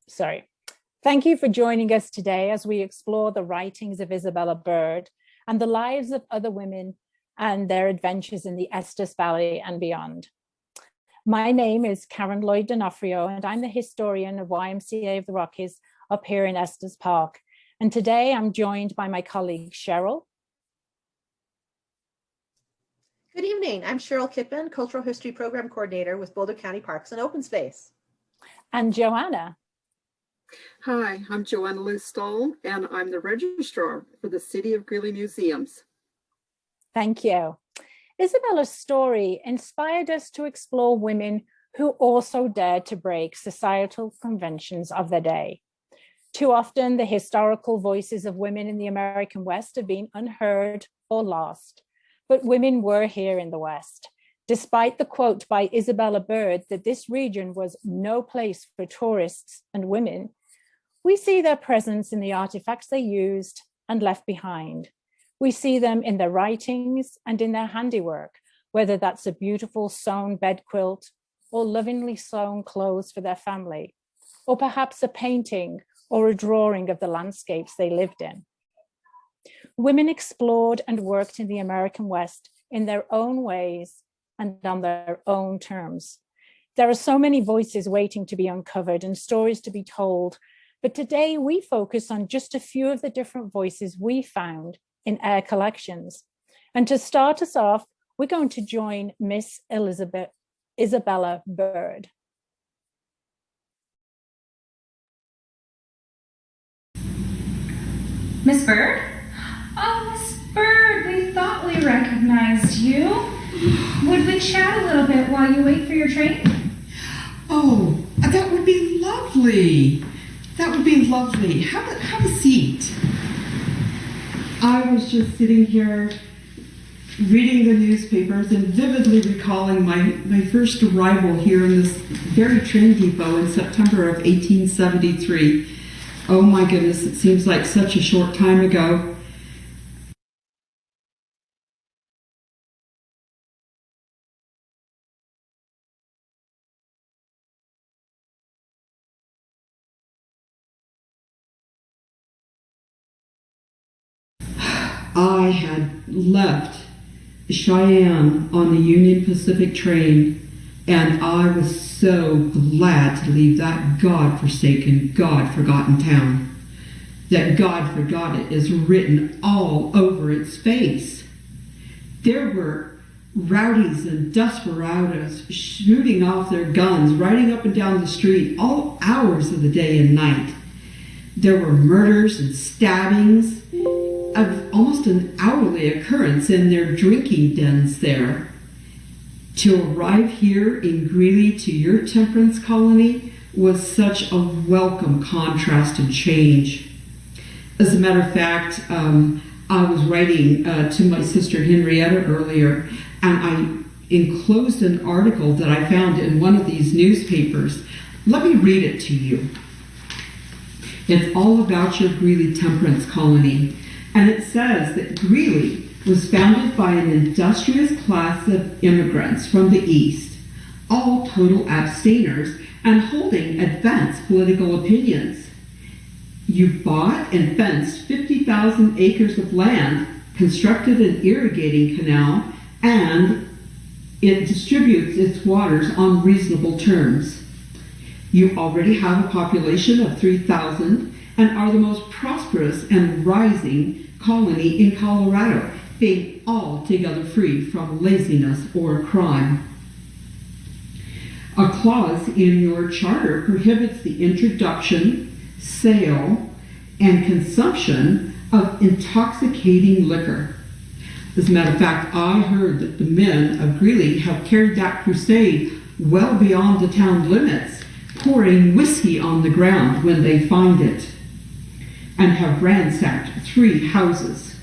Sorry. Thank you for joining us today as we explore the writings of Isabella Bird and the lives of other women and their adventures in the Estes Valley and beyond. My name is Karen Lloyd D'Onofrio, and I'm the historian of YMCA of the Rockies up here in Estes Park. And today I'm joined by my colleague, Cheryl. Good evening. I'm Cheryl Kittman, Cultural History Program Coordinator with Boulder County Parks and Open Space. And Joanna. Hi, I'm Joanna Lou Stoll, and I'm the registrar for the City of Greeley Museums. Thank you. Isabella's story inspired us to explore women who also dared to break societal conventions of their day. Too often, the historical voices of women in the American West have been unheard or lost, but women were here in the West. Despite the quote by Isabella Bird that this region was no place for tourists and women, we see their presence in the artifacts they used and left behind. We see them in their writings and in their handiwork, whether that's a beautiful sewn bed quilt or lovingly sewn clothes for their family, or perhaps a painting or a drawing of the landscapes they lived in. Women explored and worked in the American West in their own ways and on their own terms. There are so many voices waiting to be uncovered and stories to be told, but today we focus on just a few of the different voices we found in our collections. And to start us off, we're going to join Miss Isabella Bird. Miss Bird? Oh, Miss Bird, we thought we recognized you. Would we chat a little bit while you wait for your train? Oh, that would be lovely. That would be lovely. Have a seat. I was just sitting here reading the newspapers and vividly recalling my first arrival here in this very train depot in September of 1873. Oh my goodness, it seems like such a short time ago. I had left Cheyenne on the Union Pacific train, and I was so glad to leave that God-forsaken, God-forgotten town. That God forgot it is written all over its face. There were rowdies and desperados shooting off their guns, riding up and down the street all hours of the day and night. There were murders and stabbings of almost an hourly occurrence in their drinking dens there. To arrive here in Greeley to your temperance colony was such a welcome contrast and change. As a matter of fact, I was writing to my sister Henrietta earlier, and I enclosed an article that I found in one of these newspapers. Let me read it to you. It's all about your Greeley temperance colony. And it says that Greeley was founded by an industrious class of immigrants from the East, all total abstainers and holding advanced political opinions. You bought and fenced 50,000 acres of land, constructed an irrigating canal, and it distributes its waters on reasonable terms. You already have a population of 3,000 and are the most prosperous and rising colony in Colorado, being altogether free from laziness or crime. A clause in your charter prohibits the introduction, sale, and consumption of intoxicating liquor. As a matter of fact, I heard that the men of Greeley have carried that crusade well beyond the town limits, pouring whiskey on the ground when they find it, and have ransacked 3 houses.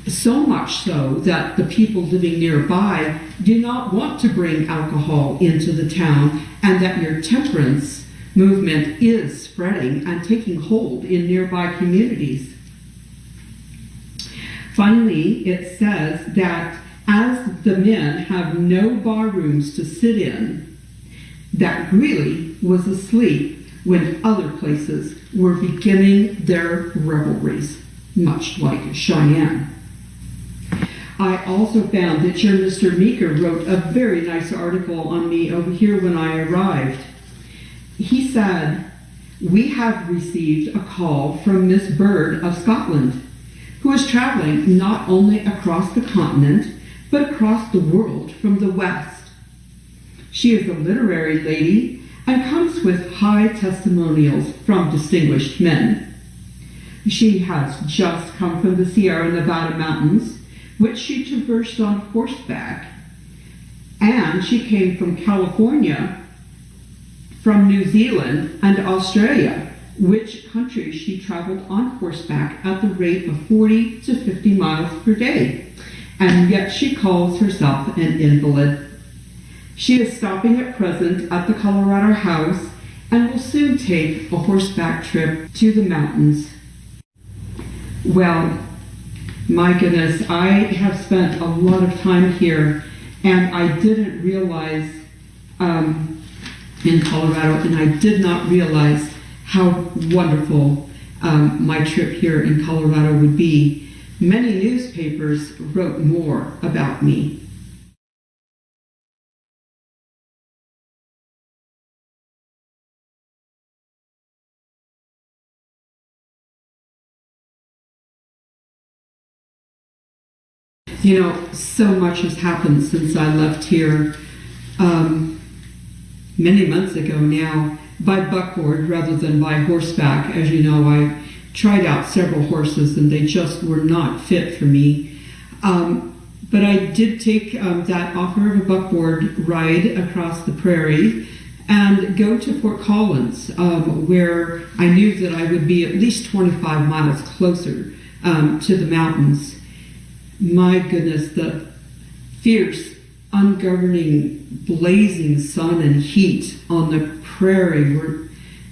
So much so that the people living nearby do not want to bring alcohol into the town, and that your temperance movement is spreading and taking hold in nearby communities. Finally, it says that as the men have no bar rooms to sit in, that Greeley was asleep when other places were beginning their revelries, much like Cheyenne. I also found that your Mr. Ymca wrote a very nice article on me over here when I arrived. He said, "We have received a call from Miss Bird of Scotland, who is traveling not only across the continent, but across the world from the West. She is a literary lady and comes with high testimonials from distinguished men. She has just come from the Sierra Nevada mountains, which she traversed on horseback, and she came from California, from New Zealand and Australia, which countries she traveled on horseback at the rate of 40 to 50 miles per day, and yet she calls herself an invalid. She is stopping at present at the Colorado house and will soon take a horseback trip to the mountains." Well, my goodness, I have spent a lot of time here, and I didn't realize in Colorado, and I did not realize how wonderful my trip here in Colorado would be. Many newspapers wrote more about me. You know, so much has happened since I left here many months ago now, by buckboard rather than by horseback. As you know, I tried out several horses and they just were not fit for me. But I did take that offer of a buckboard ride across the prairie and go to Fort Collins, where I knew that I would be at least 25 miles closer to the mountains. My goodness, the fierce, ungoverning, blazing sun and heat on the prairie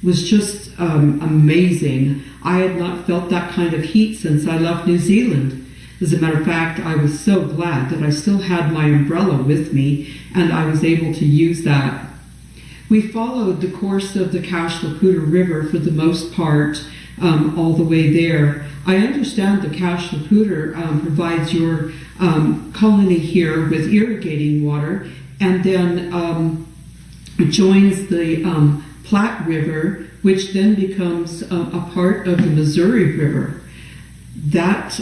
was just amazing. I had not felt that kind of heat since I left New Zealand. As a matter of fact, I was so glad that I still had my umbrella with me and I was able to use that. We followed the course of the Cache-la-Poudre River for the most part all the way there. I understand the Cache-la-Poudre provides your colony here with irrigating water and then joins the Platte River, which then becomes a part of the Missouri River. That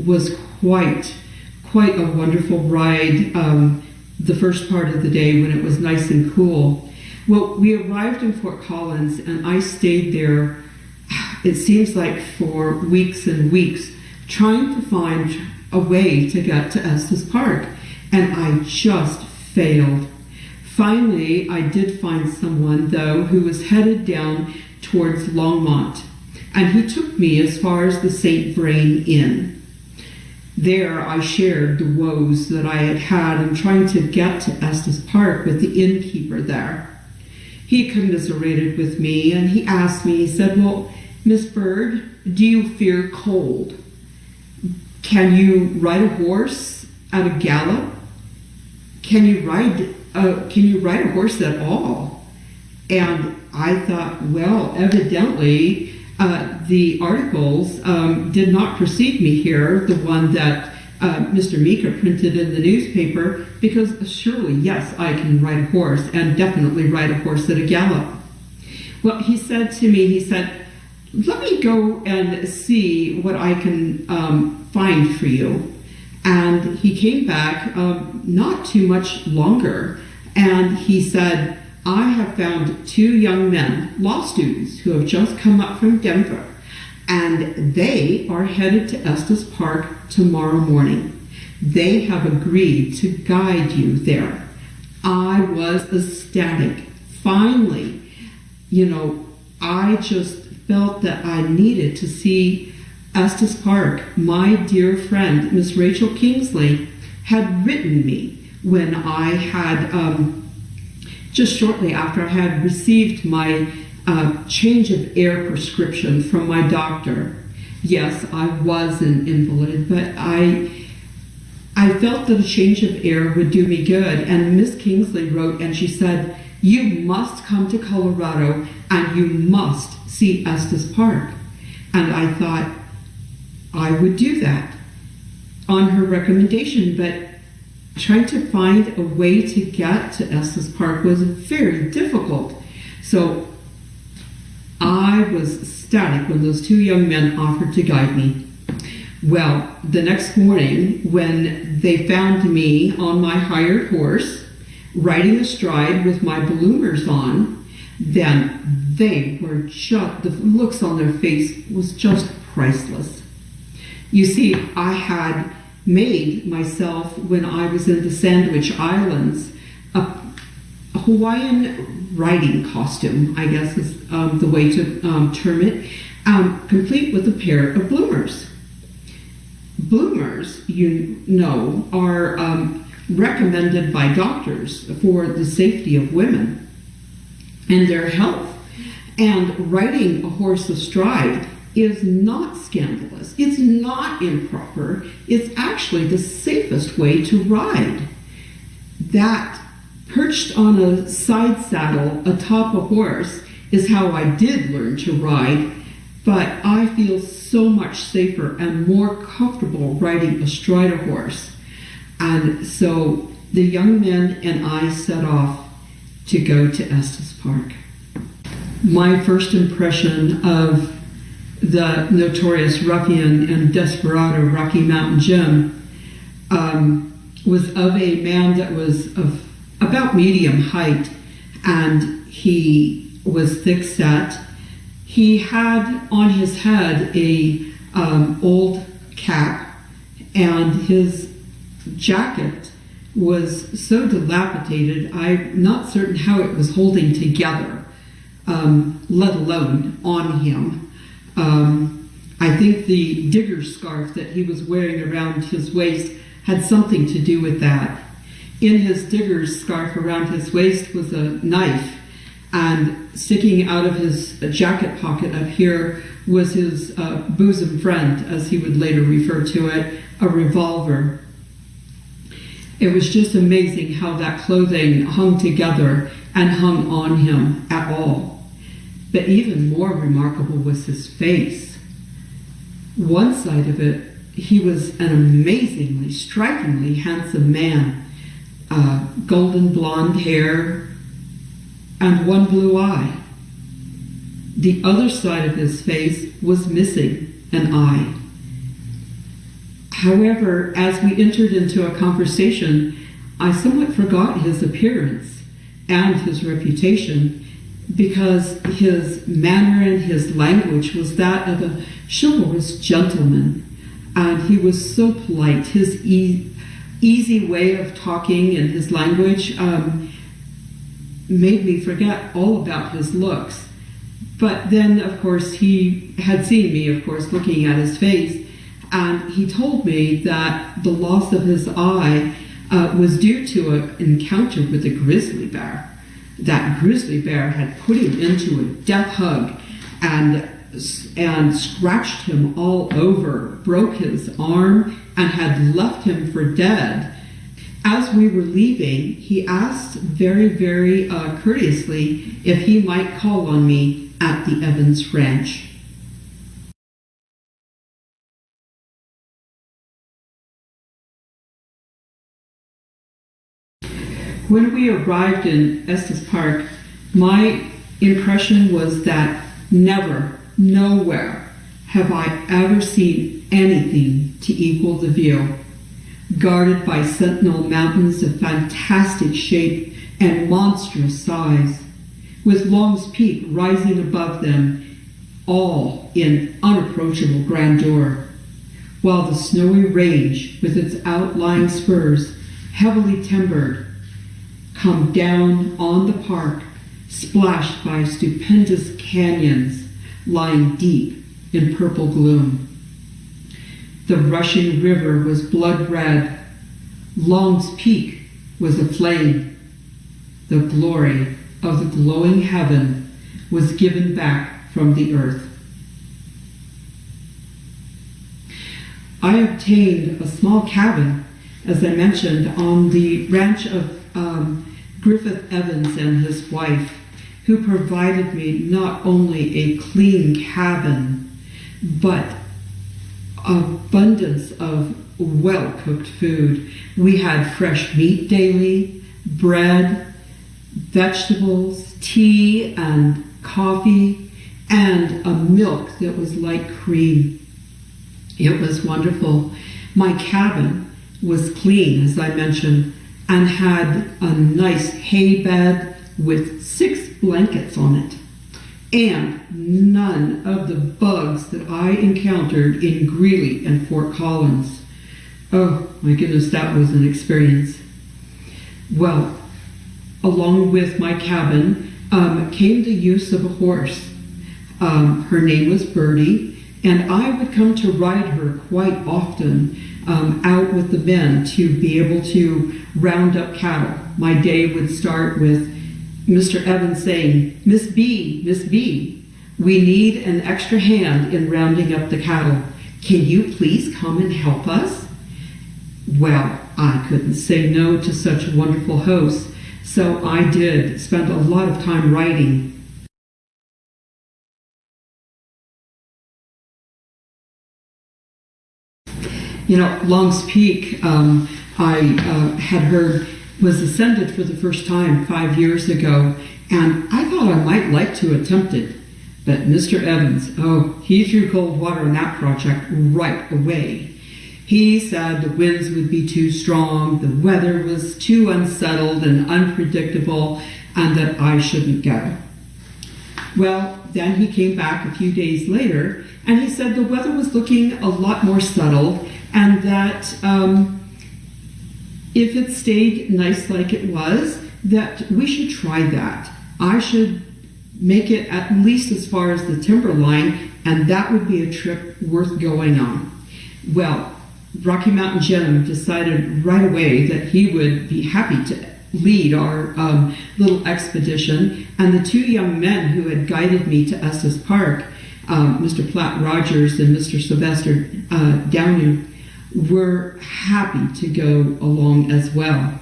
was quite a wonderful ride the first part of the day when it was nice and cool. Well, we arrived in Fort Collins and I stayed there, it seems like for weeks and weeks, trying to find a way to get to Estes Park, and I just failed. Finally, I did find someone, though, who was headed down towards Longmont, and he took me as far as the St. Vrain Inn. There, I shared the woes that I had had in trying to get to Estes Park with the innkeeper there. He commiserated with me, and he asked me, he said, "Well, Miss Bird, do you fear cold? Can you ride a horse at a gallop? Can you ride a horse at all?" And I thought, well, evidently the articles did not precede me here, the one that Mr. Ymca printed in the newspaper, because surely, yes, I can ride a horse and definitely ride a horse at a gallop. Well, he said to me, he said, "Let me go and see what I can find for you." And he came back not too much longer, and he said, "I have found 2 young men, law students, who have just come up from Denver, and they are headed to Estes Park tomorrow morning. They have agreed to guide you there." I was ecstatic. Finally, I just felt that I needed to see Estes Park. My dear friend, Miss Rachel Kingsley, had written me when I had, just shortly after I had received my change of air prescription from my doctor. Yes, I was an invalid, but I felt that a change of air would do me good. And Miss Kingsley wrote and she said, "You must come to Colorado and you must see Estes Park. And I thought I would do that on her recommendation, but trying to find a way to get to Estes Park was very difficult. So I was ecstatic when those two young men offered to guide me. Well, the next morning, when they found me on my hired horse, riding astride with my bloomers on, then they were just, the looks on their face was just priceless. You see, I had made myself, when I was in the Sandwich Islands, a Hawaiian riding costume, I guess is the way to term it, complete with a pair of bloomers. Bloomers, you know, are recommended by doctors for the safety of women and their health. And riding a horse astride is not scandalous. It's not improper. It's actually the safest way to ride. That perched on a side saddle atop a horse is how I did learn to ride, but I feel so much safer and more comfortable riding astride a horse. And so the young men and I set off to go to Estes Park. My first impression of the notorious ruffian and desperado Rocky Mountain Jim was of a man that was of about medium height, and he was thick-set. He had on his head a old cap, and his jacket was so dilapidated, I'm not certain how it was holding together, let alone on him. I think the digger's scarf that he was wearing around his waist had something to do with that. In his digger's scarf around his waist was a knife, and sticking out of his jacket pocket up here was his bosom friend, as he would later refer to it, a revolver. It was just amazing how that clothing hung together and hung on him at all. But even more remarkable was his face. One side of it, he was an amazingly, strikingly handsome man. Golden blonde hair and one blue eye. The other side of his face was missing an eye. However, as we entered into a conversation, I somewhat forgot his appearance and his reputation, because his manner and his language was that of a chivalrous gentleman, and he was so polite. His easy way of talking and his language made me forget all about his looks. But then, of course, he had seen me, of course, looking at his face, and he told me that the loss of his eye was due to an encounter with a grizzly bear. That grizzly bear had put him into a death hug and scratched him all over, broke his arm, and had left him for dead. As we were leaving, he asked very, very courteously if he might call on me at the Evans Ranch. When we arrived in Estes Park, my impression was that never, nowhere, have I ever seen anything to equal the view. Guarded by sentinel mountains of fantastic shape and monstrous size, with Long's Peak rising above them, all in unapproachable grandeur, while the snowy range with its outlying spurs, heavily timbered, come down on the park, splashed by stupendous canyons lying deep in purple gloom. The rushing river was blood red. Long's Peak was aflame. The glory of the glowing heaven was given back from the earth. I obtained a small cabin, as I mentioned, on the ranch of Griffith Evans and his wife, who provided me not only a clean cabin, but abundance of well-cooked food. We had fresh meat daily, bread, vegetables, tea and coffee, and a milk that was like cream. It was wonderful. My cabin was clean, as I mentioned, and had a nice hay bed with 6 blankets on it. And none of the bugs that I encountered in Greeley and Fort Collins. Oh my goodness, that was an experience. Well, along with my cabin came the use of a horse. Her name was Birdie, and I would come to ride her quite often out with the men to be able to round up cattle. My day would start with Mr. Evans saying, Miss B, we need an extra hand in rounding up the cattle. Can you please come and help us? Well, I couldn't say no to such a wonderful host, so I did spend a lot of time riding. You know, Long's Peak, I had heard was ascended for the first time 5 years ago, and I thought I might like to attempt it. But Mr. Evans, he threw cold water on that project right away. He said the winds would be too strong, the weather was too unsettled and unpredictable, and that I shouldn't go. Well, then he came back a few days later, and he said the weather was looking a lot more settled, and that if it stayed nice like it was, that we should try that. I should make it at least as far as the timberline, and that would be a trip worth going on. Well, Rocky Mountain Jim decided right away that he would be happy to lead our little expedition, and the 2 young men who had guided me to Estes Park, Mr. Platt Rogers and Mr. Sylvester Downey, were happy to go along as well.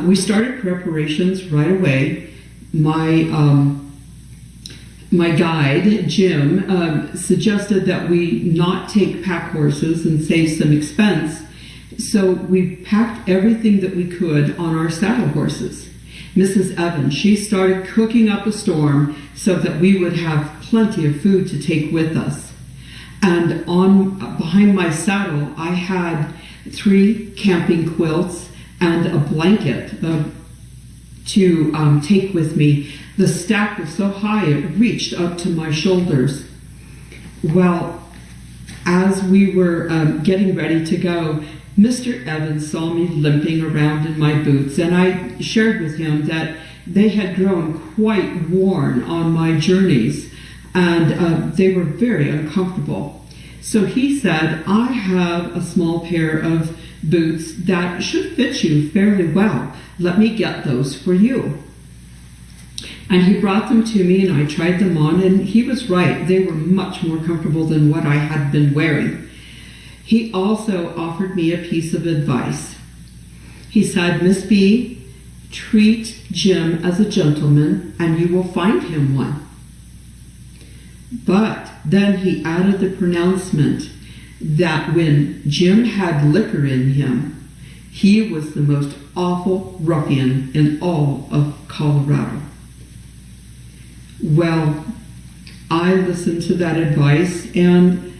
We started preparations right away. My guide, Jim, suggested that we not take pack horses and save some expense, so we packed everything that we could on our saddle horses. Mrs. Evans, she started cooking up a storm so that we would have plenty of food to take with us. And behind my saddle, I had 3 camping quilts and a blanket to take with me. The stack was so high it reached up to my shoulders. Well, as we were getting ready to go, Mr. Evans saw me limping around in my boots, and I shared with him that they had grown quite worn on my journeys, and they were very uncomfortable. So he said, I have a small pair of boots that should fit you fairly well. Let me get those for you. And he brought them to me, and I tried them on, and he was right. They were much more comfortable than what I had been wearing. He also offered me a piece of advice. He said, Miss B, treat Jim as a gentleman, and you will find him one. But then he added the pronouncement that when Jim had liquor in him, he was the most awful ruffian in all of Colorado. Well, I listened to that advice, and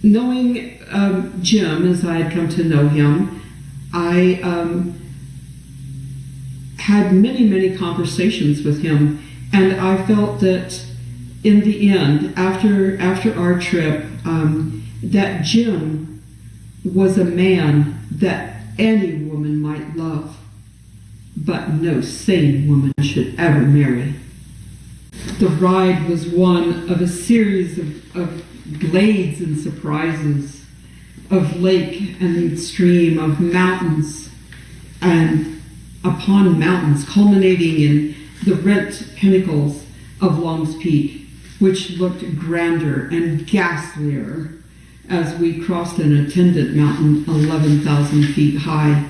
knowing Jim as I had come to know him, I had many, many conversations with him, and I felt that in the end, after our trip, that Jim was a man that any woman might love, but no sane woman should ever marry. The ride was one of a series of glades and surprises, of lake and stream, of mountains and upon mountains, culminating in the rent pinnacles of Long's Peak, which looked grander and ghastlier as we crossed an attendant mountain 11,000 feet high.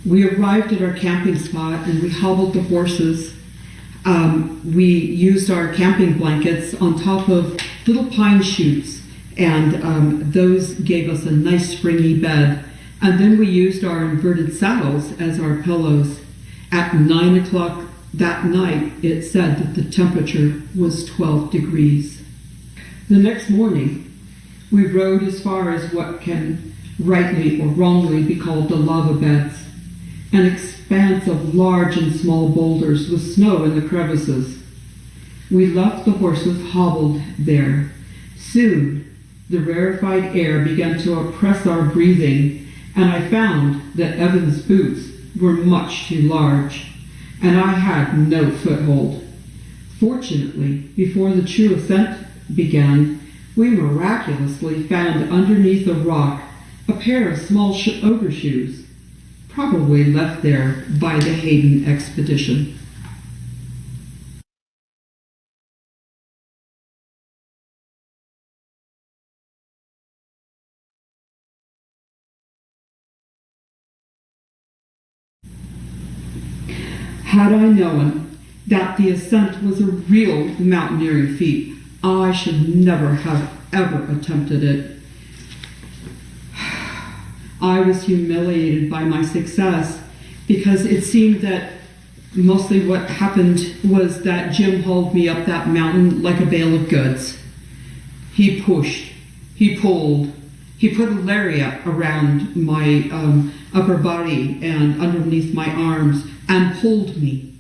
We arrived at our camping spot and we hobbled the horses. We used our camping blankets on top of little pine shoots, and those gave us a nice springy bed. And then we used our inverted saddles as our pillows. At 9 o'clock that night, it said that the temperature was 12 degrees. The next morning, we rode as far as what can rightly or wrongly be called the lava beds, an expanse of large and small boulders with snow in the crevices. We left the horses hobbled there. Soon, the rarefied air began to oppress our breathing, and I found that Evan's boots were much too large, and I had no foothold. Fortunately, before the true ascent began, we miraculously found underneath a rock a pair of small overshoes, probably left there by the Hayden expedition. Had I known that the ascent was a real mountaineering feat, I should never have ever attempted it. I was humiliated by my success because it seemed that mostly what happened was that Jim hauled me up that mountain like a bale of goods. He pushed, he pulled, he put a lariat around my upper body and underneath my arms and pulled me.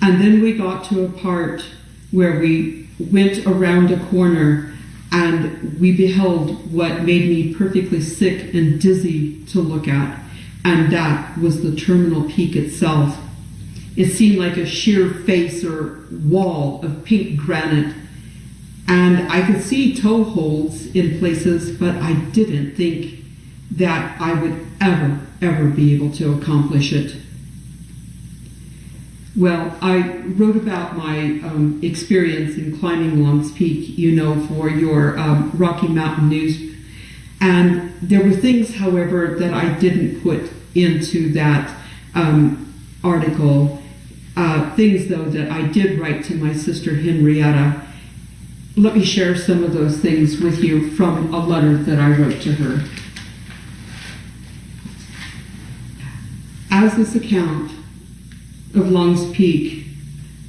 And then we got to a part where we went around a corner and we beheld what made me perfectly sick and dizzy to look at, and that was the terminal peak itself. It seemed like a sheer face or wall of pink granite, and I could see toe holds in places, but I didn't think that I would ever be able to accomplish it. Well, I wrote about my experience in climbing Long's Peak, for your Rocky Mountain News. And there were things, however, that I didn't put into that article. Things, though, that I did write to my sister Henrietta. Let me share some of those things with you from a letter that I wrote to her. As this account of Long's Peak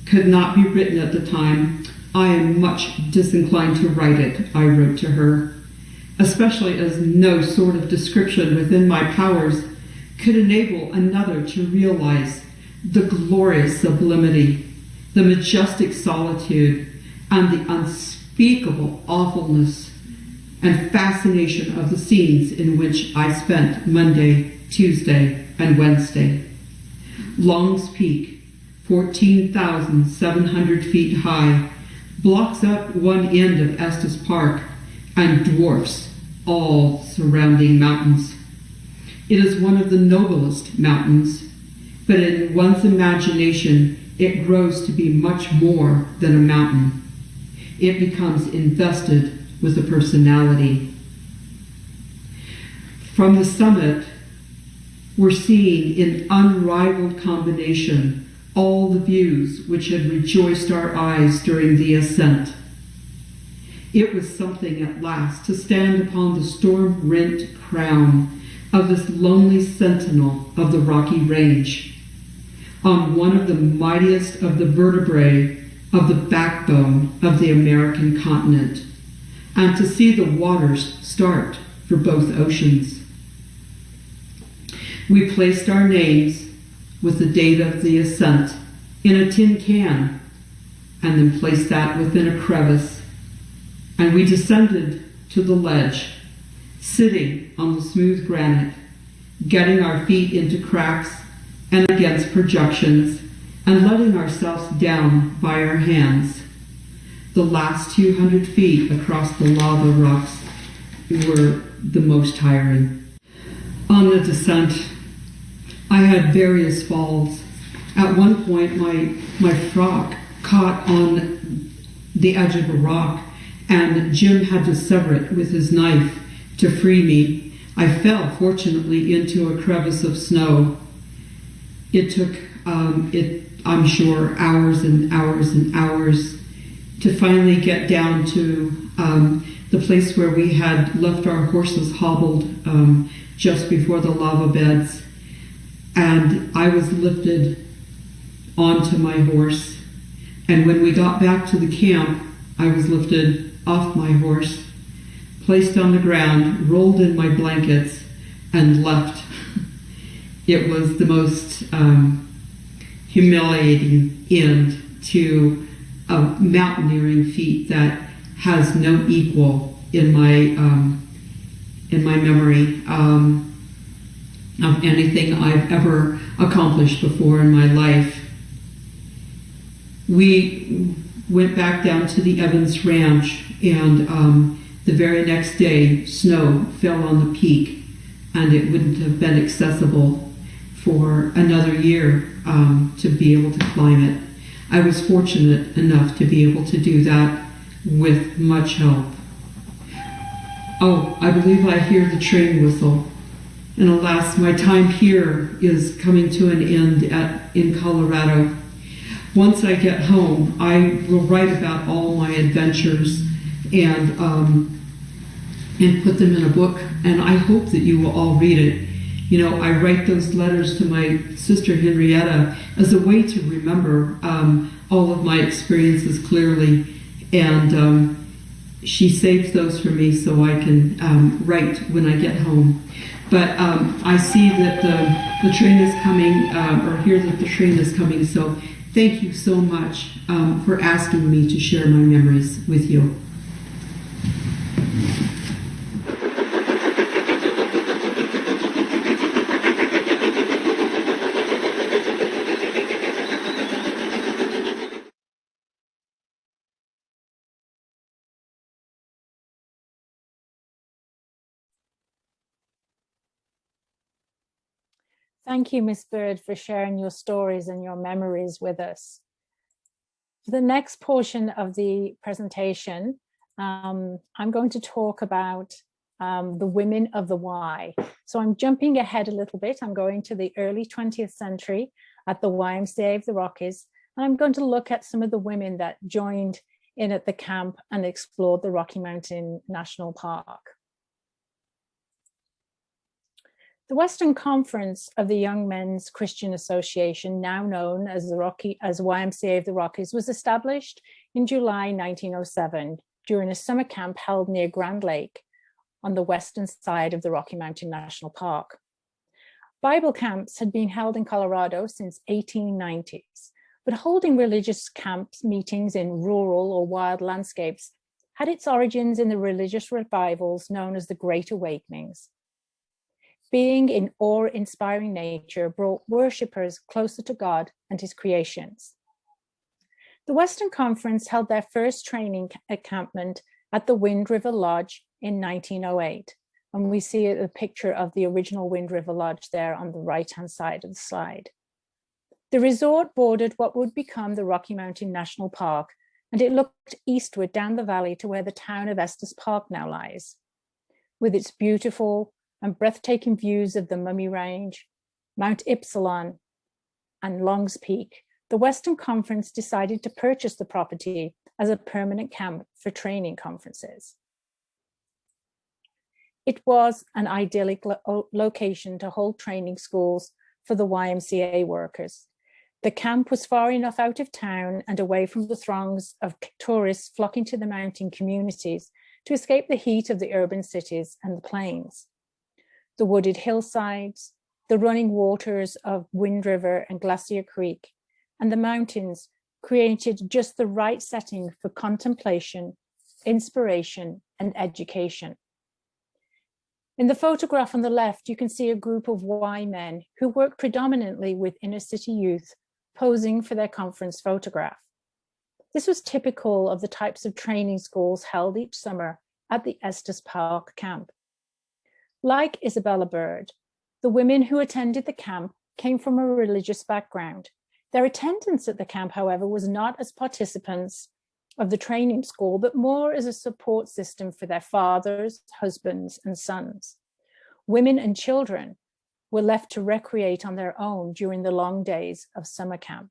could not be written at the time, I am much disinclined to write it, I wrote to her, especially as no sort of description within my powers could enable another to realize the glorious sublimity, the majestic solitude, and the unspeakable awfulness and fascination of the scenes in which I spent Monday, Tuesday, and Wednesday. Long's Peak, 14,700 feet high, blocks up one end of Estes Park and dwarfs all surrounding mountains. It is one of the noblest mountains, but in one's imagination, it grows to be much more than a mountain. It becomes invested with a personality. From the summit, we're seeing in unrivaled combination all the views which had rejoiced our eyes during the ascent. It was something at last to stand upon the storm-rent crown of this lonely sentinel of the Rocky Range, on one of the mightiest of the vertebrae of the backbone of the American continent, and to see the waters start for both oceans. We placed our names with the date of the ascent in a tin can, and then placed that within a crevice, and we descended to the ledge, sitting on the smooth granite, getting our feet into cracks and against projections, and letting ourselves down by our hands. The last 200 feet across the lava rocks were the most tiring. On the descent, I had various falls. At one point, my frock caught on the edge of a rock, and Jim had to sever it with his knife to free me. I fell, fortunately, into a crevice of snow. It took, I'm sure, hours and hours and hours to finally get down to the place where we had left our horses hobbled just before the lava beds. And I was lifted onto my horse. And when we got back to the camp, I was lifted off my horse, placed on the ground, rolled in my blankets, and left. It was the most humiliating end to a mountaineering feat that has no equal in my memory of anything I've ever accomplished before in my life. We went back down to the Evans Ranch, and the very next day, snow fell on the peak, and it wouldn't have been accessible for another year to be able to climb it. I was fortunate enough to be able to do that with much help. Oh, I believe I hear the train whistle. And alas, my time here is coming to an end in Colorado. Once I get home, I will write about all my adventures and put them in a book, and I hope that you will all read it. You know, I write those letters to my sister Henrietta as a way to remember all of my experiences clearly, and she saves those for me so I can write when I get home. But I see that the train is coming, or hear that the train is coming, so thank you so much for asking me to share my memories with you. Thank you, Miss Bird, for sharing your stories and your memories with us. For the next portion of the presentation, I'm going to talk about the women of the Y. So I'm jumping ahead a little bit. I'm going to the early 20th century at the YMCA of the Rockies, and I'm going to look at some of the women that joined in at the camp and explored the Rocky Mountain National Park. The Western Conference of the Young Men's Christian Association, now known as YMCA of the Rockies, was established in July 1907 during a summer camp held near Grand Lake on the western side of the Rocky Mountain National Park. Bible camps had been held in Colorado since 1890s, but holding religious camps meetings in rural or wild landscapes had its origins in the religious revivals known as the Great Awakenings. Being in awe-inspiring nature brought worshippers closer to God and his creations. The Western Conference held their first training encampment at the Wind River Lodge in 1908. And we see a picture of the original Wind River Lodge there on the right-hand side of the slide. The resort bordered what would become the Rocky Mountain National Park, and it looked eastward down the valley to where the town of Estes Park now lies. With its beautiful and breathtaking views of the Mummy Range, Mount Ypsilon, and Long's Peak, the Western Conference decided to purchase the property as a permanent camp for training conferences. It was an idyllic location to hold training schools for the YMCA workers. The camp was far enough out of town and away from the throngs of tourists flocking to the mountain communities to escape the heat of the urban cities and the plains. The wooded hillsides, the running waters of Wind River and Glacier Creek, and the mountains created just the right setting for contemplation, inspiration, and education. In the photograph on the left, you can see a group of Y men who work predominantly with inner city youth posing for their conference photograph. This was typical of the types of training schools held each summer at the Estes Park camp. Like Isabella Bird, the women who attended the camp came from a religious background. Their attendance at the camp, however, was not as participants of the training school, but more as a support system for their fathers, husbands, and sons. Women and children were left to recreate on their own during the long days of summer camp.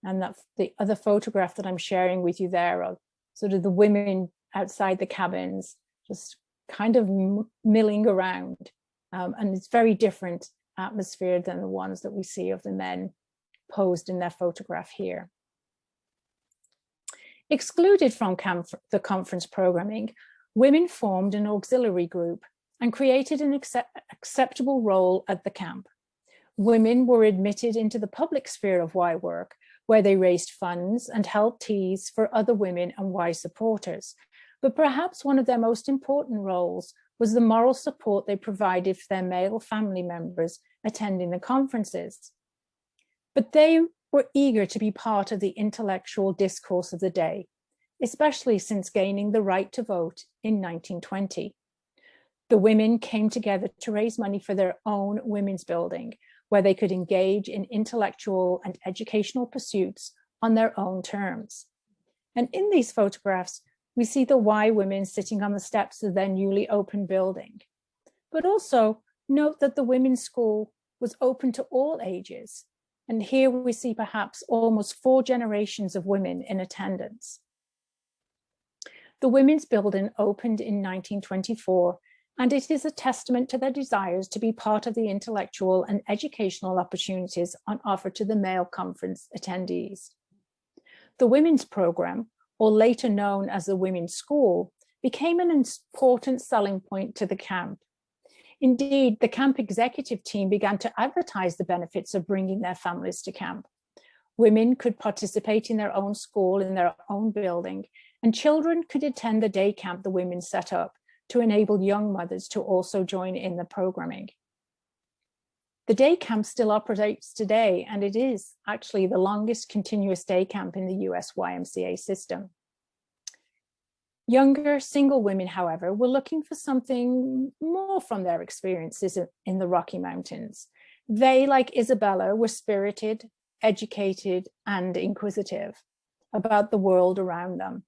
And that's the other photograph that I'm sharing with you there of sort of the women outside the cabins, just kind of milling around. And it's very different atmosphere than the ones that we see of the men posed in their photograph here. Excluded from the conference programming, women formed an auxiliary group and created an acceptable role at the camp. Women were admitted into the public sphere of Y work, where they raised funds and held teas for other women and Y supporters. But perhaps one of their most important roles was the moral support they provided for their male family members attending the conferences. But they were eager to be part of the intellectual discourse of the day, especially since gaining the right to vote in 1920. The women came together to raise money for their own women's building, where they could engage in intellectual and educational pursuits on their own terms. And in these photographs, we see the Y women sitting on the steps of their newly opened building. But also note that the women's school was open to all ages. And here we see perhaps almost 4 generations of women in attendance. The women's building opened in 1924, and it is a testament to their desires to be part of the intellectual and educational opportunities on offer to the male conference attendees. The women's program, or later known as the Women's School, became an important selling point to the camp. Indeed, the camp executive team began to advertise the benefits of bringing their families to camp. Women could participate in their own school in their own building, and children could attend the day camp the women set up to enable young mothers to also join in the programming. The day camp still operates today, and it is actually the longest continuous day camp in the US YMCA system. Younger single women, however, were looking for something more from their experiences in the Rocky Mountains. They, like Isabella, were spirited, educated, and inquisitive about the world around them.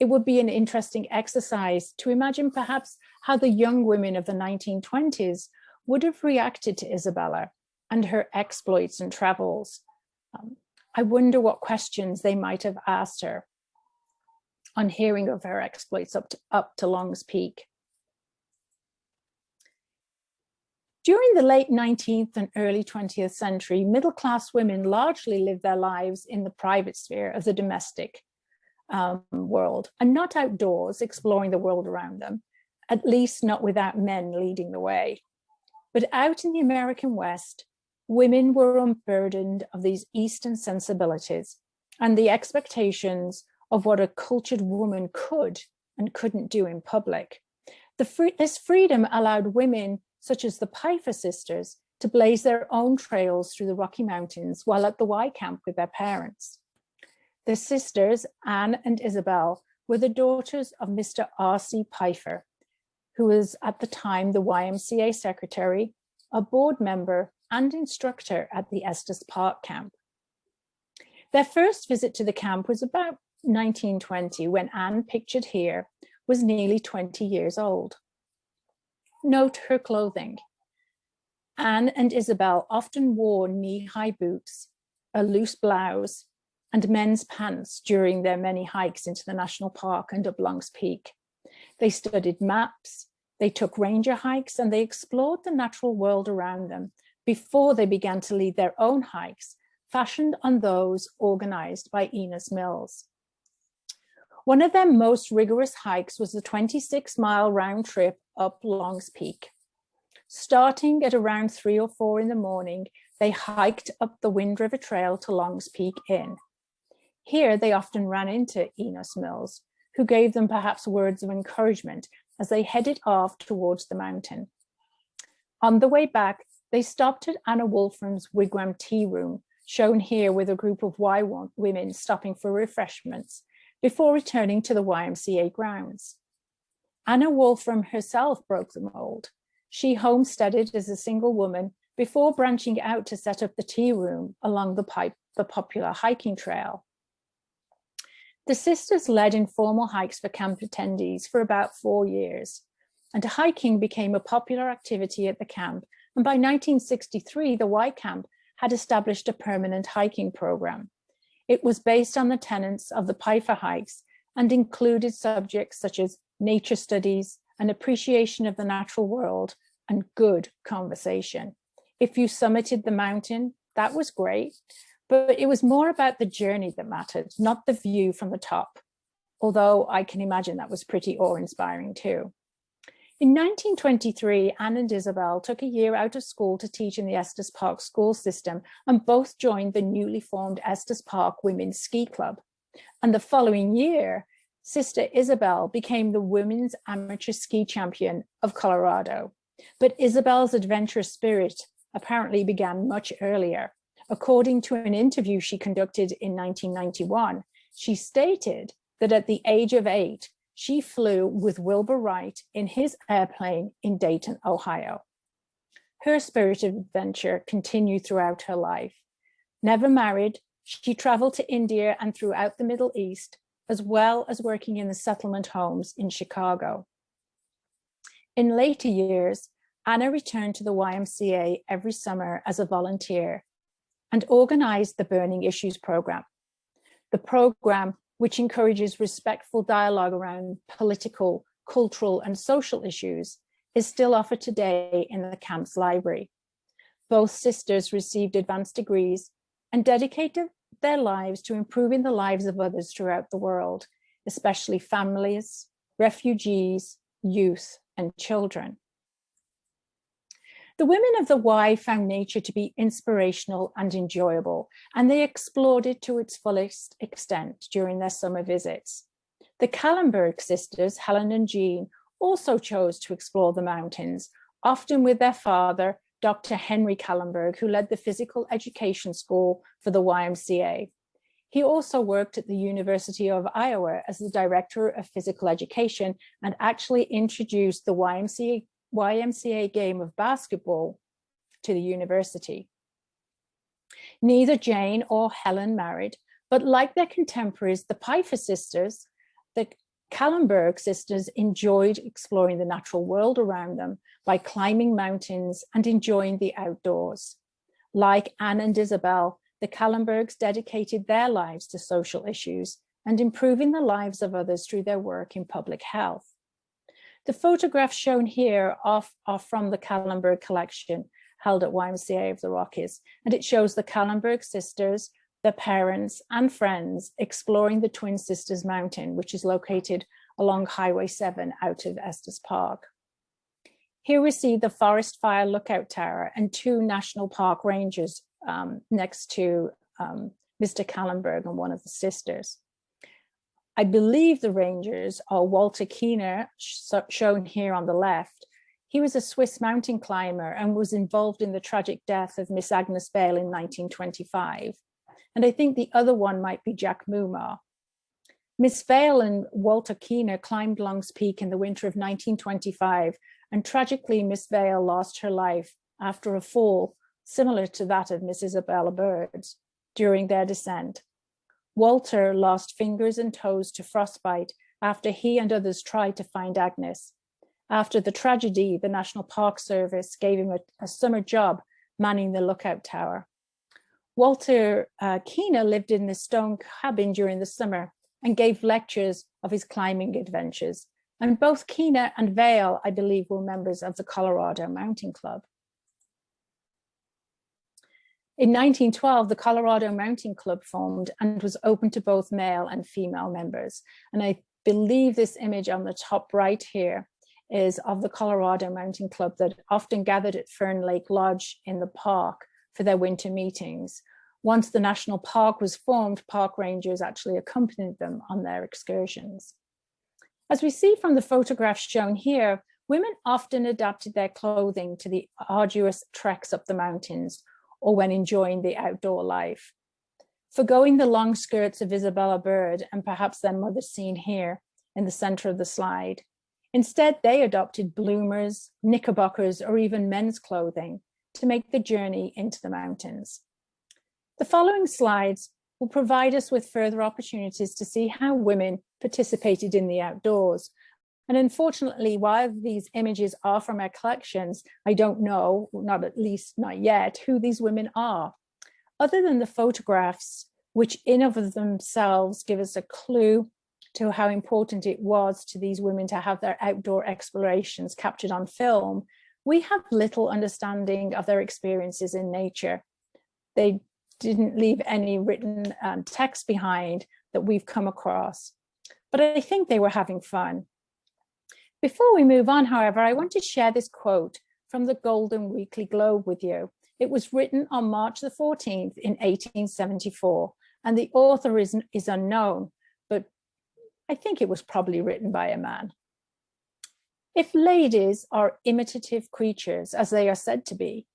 It would be an interesting exercise to imagine perhaps how the young women of the 1920s would have reacted to Isabella and her exploits and travels. I wonder what questions they might have asked her on hearing of her exploits up to Long's Peak. During the late 19th and early 20th century, middle-class women largely lived their lives in the private sphere of the domestic world and not outdoors exploring the world around them, at least not without men leading the way. But out in the American West, women were unburdened of these Eastern sensibilities and the expectations of what a cultured woman could and couldn't do in public. This freedom allowed women such as the Pfeiffer sisters to blaze their own trails through the Rocky Mountains while at the Y camp with their parents. The sisters, Anne and Isabel, were the daughters of Mr. R.C. Pfeiffer, who was at the time the YMCA secretary, a board member, and instructor at the Estes Park camp. Their first visit to the camp was about 1920, when Anne, pictured here, was nearly 20 years old. Note her clothing. Anne and Isabel often wore knee-high boots, a loose blouse, and men's pants during their many hikes into the national park and up Long's Peak. They studied maps, they took ranger hikes, and they explored the natural world around them before they began to lead their own hikes, fashioned on those organized by Enos Mills. One of their most rigorous hikes was the 26-mile round trip up Long's Peak. Starting at around 3 or 4 in the morning, they hiked up the Wind River Trail to Long's Peak Inn. Here, they often ran into Enos Mills, who gave them perhaps words of encouragement as they headed off towards the mountain. On the way back, they stopped at Anna Wolfram's Wigwam Tea Room, shown here with a group of Y women stopping for refreshments, before returning to the YMCA grounds. Anna Wolfram herself broke the mold. She homesteaded as a single woman before branching out to set up the tea room along the popular hiking trail. The sisters led informal hikes for camp attendees for about 4 years. and hiking became a popular activity at the camp. And by 1963, the Y Camp had established a permanent hiking program. It was based on the tenets of the Pfeiffer hikes and included subjects such as nature studies, an appreciation of the natural world, and good conversation. If you summited the mountain, that was great, but it was more about the journey that mattered, not the view from the top, although I can imagine that was pretty awe-inspiring too. In 1923, Anne and Isabel took a year out of school to teach in the Estes Park school system, and both joined the newly formed Estes Park Women's Ski Club. And the following year, Sister Isabel became the women's amateur ski champion of Colorado. But Isabel's adventurous spirit apparently began much earlier. According to an interview she conducted in 1991, she stated that at the age of 8, she flew with Wilbur Wright in his airplane in Dayton, Ohio. Her spirit of adventure continued throughout her life. Never married, she traveled to India and throughout the Middle East, as well as working in the settlement homes in Chicago. In later years, Anna returned to the YMCA every summer as a volunteer and organized the Burning Issues program. The program, which encourages respectful dialogue around political, cultural, and social issues, is still offered today in the camp's library. Both sisters received advanced degrees and dedicated their lives to improving the lives of others throughout the world, especially families, refugees, youth, and children. The women of the Y found nature to be inspirational and enjoyable, and they explored it to its fullest extent during their summer visits. The Kallenberg sisters, Helen and Jean, also chose to explore the mountains, often with their father, Dr. Henry Kallenberg, who led the physical education school for the YMCA. He also worked at the University of Iowa as the director of physical education and actually introduced the YMCA game of basketball to the university. Neither Jane or Helen married, but like their contemporaries, the Pfeiffer sisters, the Calenburg sisters enjoyed exploring the natural world around them by climbing mountains and enjoying the outdoors. Like Anne and Isabel, the Kallenbergs dedicated their lives to social issues and improving the lives of others through their work in public health. The photographs shown here are from the Kallenberg collection held at YMCA of the Rockies, and it shows the Kallenberg sisters, their parents and friends exploring the Twin Sisters Mountain, which is located along Highway 7 out of Estes Park. Here we see the Forest Fire Lookout Tower and 2 National Park rangers next to Mr. Kallenberg and one of the sisters. I believe the rangers are Walter Keener, shown here on the left. He was a Swiss mountain climber and was involved in the tragic death of Miss Agnes Vail in 1925. And I think the other one might be Jack Mumar. Miss Vail and Walter Keener climbed Long's Peak in the winter of 1925, and tragically Miss Vail lost her life after a fall similar to that of Miss Isabella Bird's during their descent. Walter lost fingers and toes to frostbite after he and others tried to find Agnes. After the tragedy, the National Park Service gave him a summer job manning the lookout tower. Walter Keener lived in the stone cabin during the summer and gave lectures of his climbing adventures. And both Keener and Vail, I believe, were members of the Colorado Mountain Club. In 1912, the Colorado Mountain Club formed and was open to both male and female members. And I believe this image on the top right here is of the Colorado Mountain Club that often gathered at Fern Lake Lodge in the park for their winter meetings. Once the national park was formed, park rangers actually accompanied them on their excursions. As we see from the photographs shown here, women often adapted their clothing to the arduous treks up the mountains or when enjoying the outdoor life. Forgoing the long skirts of Isabella Bird and perhaps their mother seen here in the center of the slide. Instead, they adopted bloomers, knickerbockers, or even men's clothing to make the journey into the mountains. The following slides will provide us with further opportunities to see how women participated in the outdoors, And unfortunately, while these images are from our collections, I don't know, not yet, who these women are. Other than the photographs, which in of themselves give us a clue to how important it was to these women to have their outdoor explorations captured on film, we have little understanding of their experiences in nature. They didn't leave any written text behind that we've come across, but I think they were having fun. Before we move on, however, I want to share this quote from the Golden Weekly Globe with you. It was written on March the 14th in 1874, and the author is unknown, but I think it was probably written by a man. If ladies are imitative creatures, as they are said to be,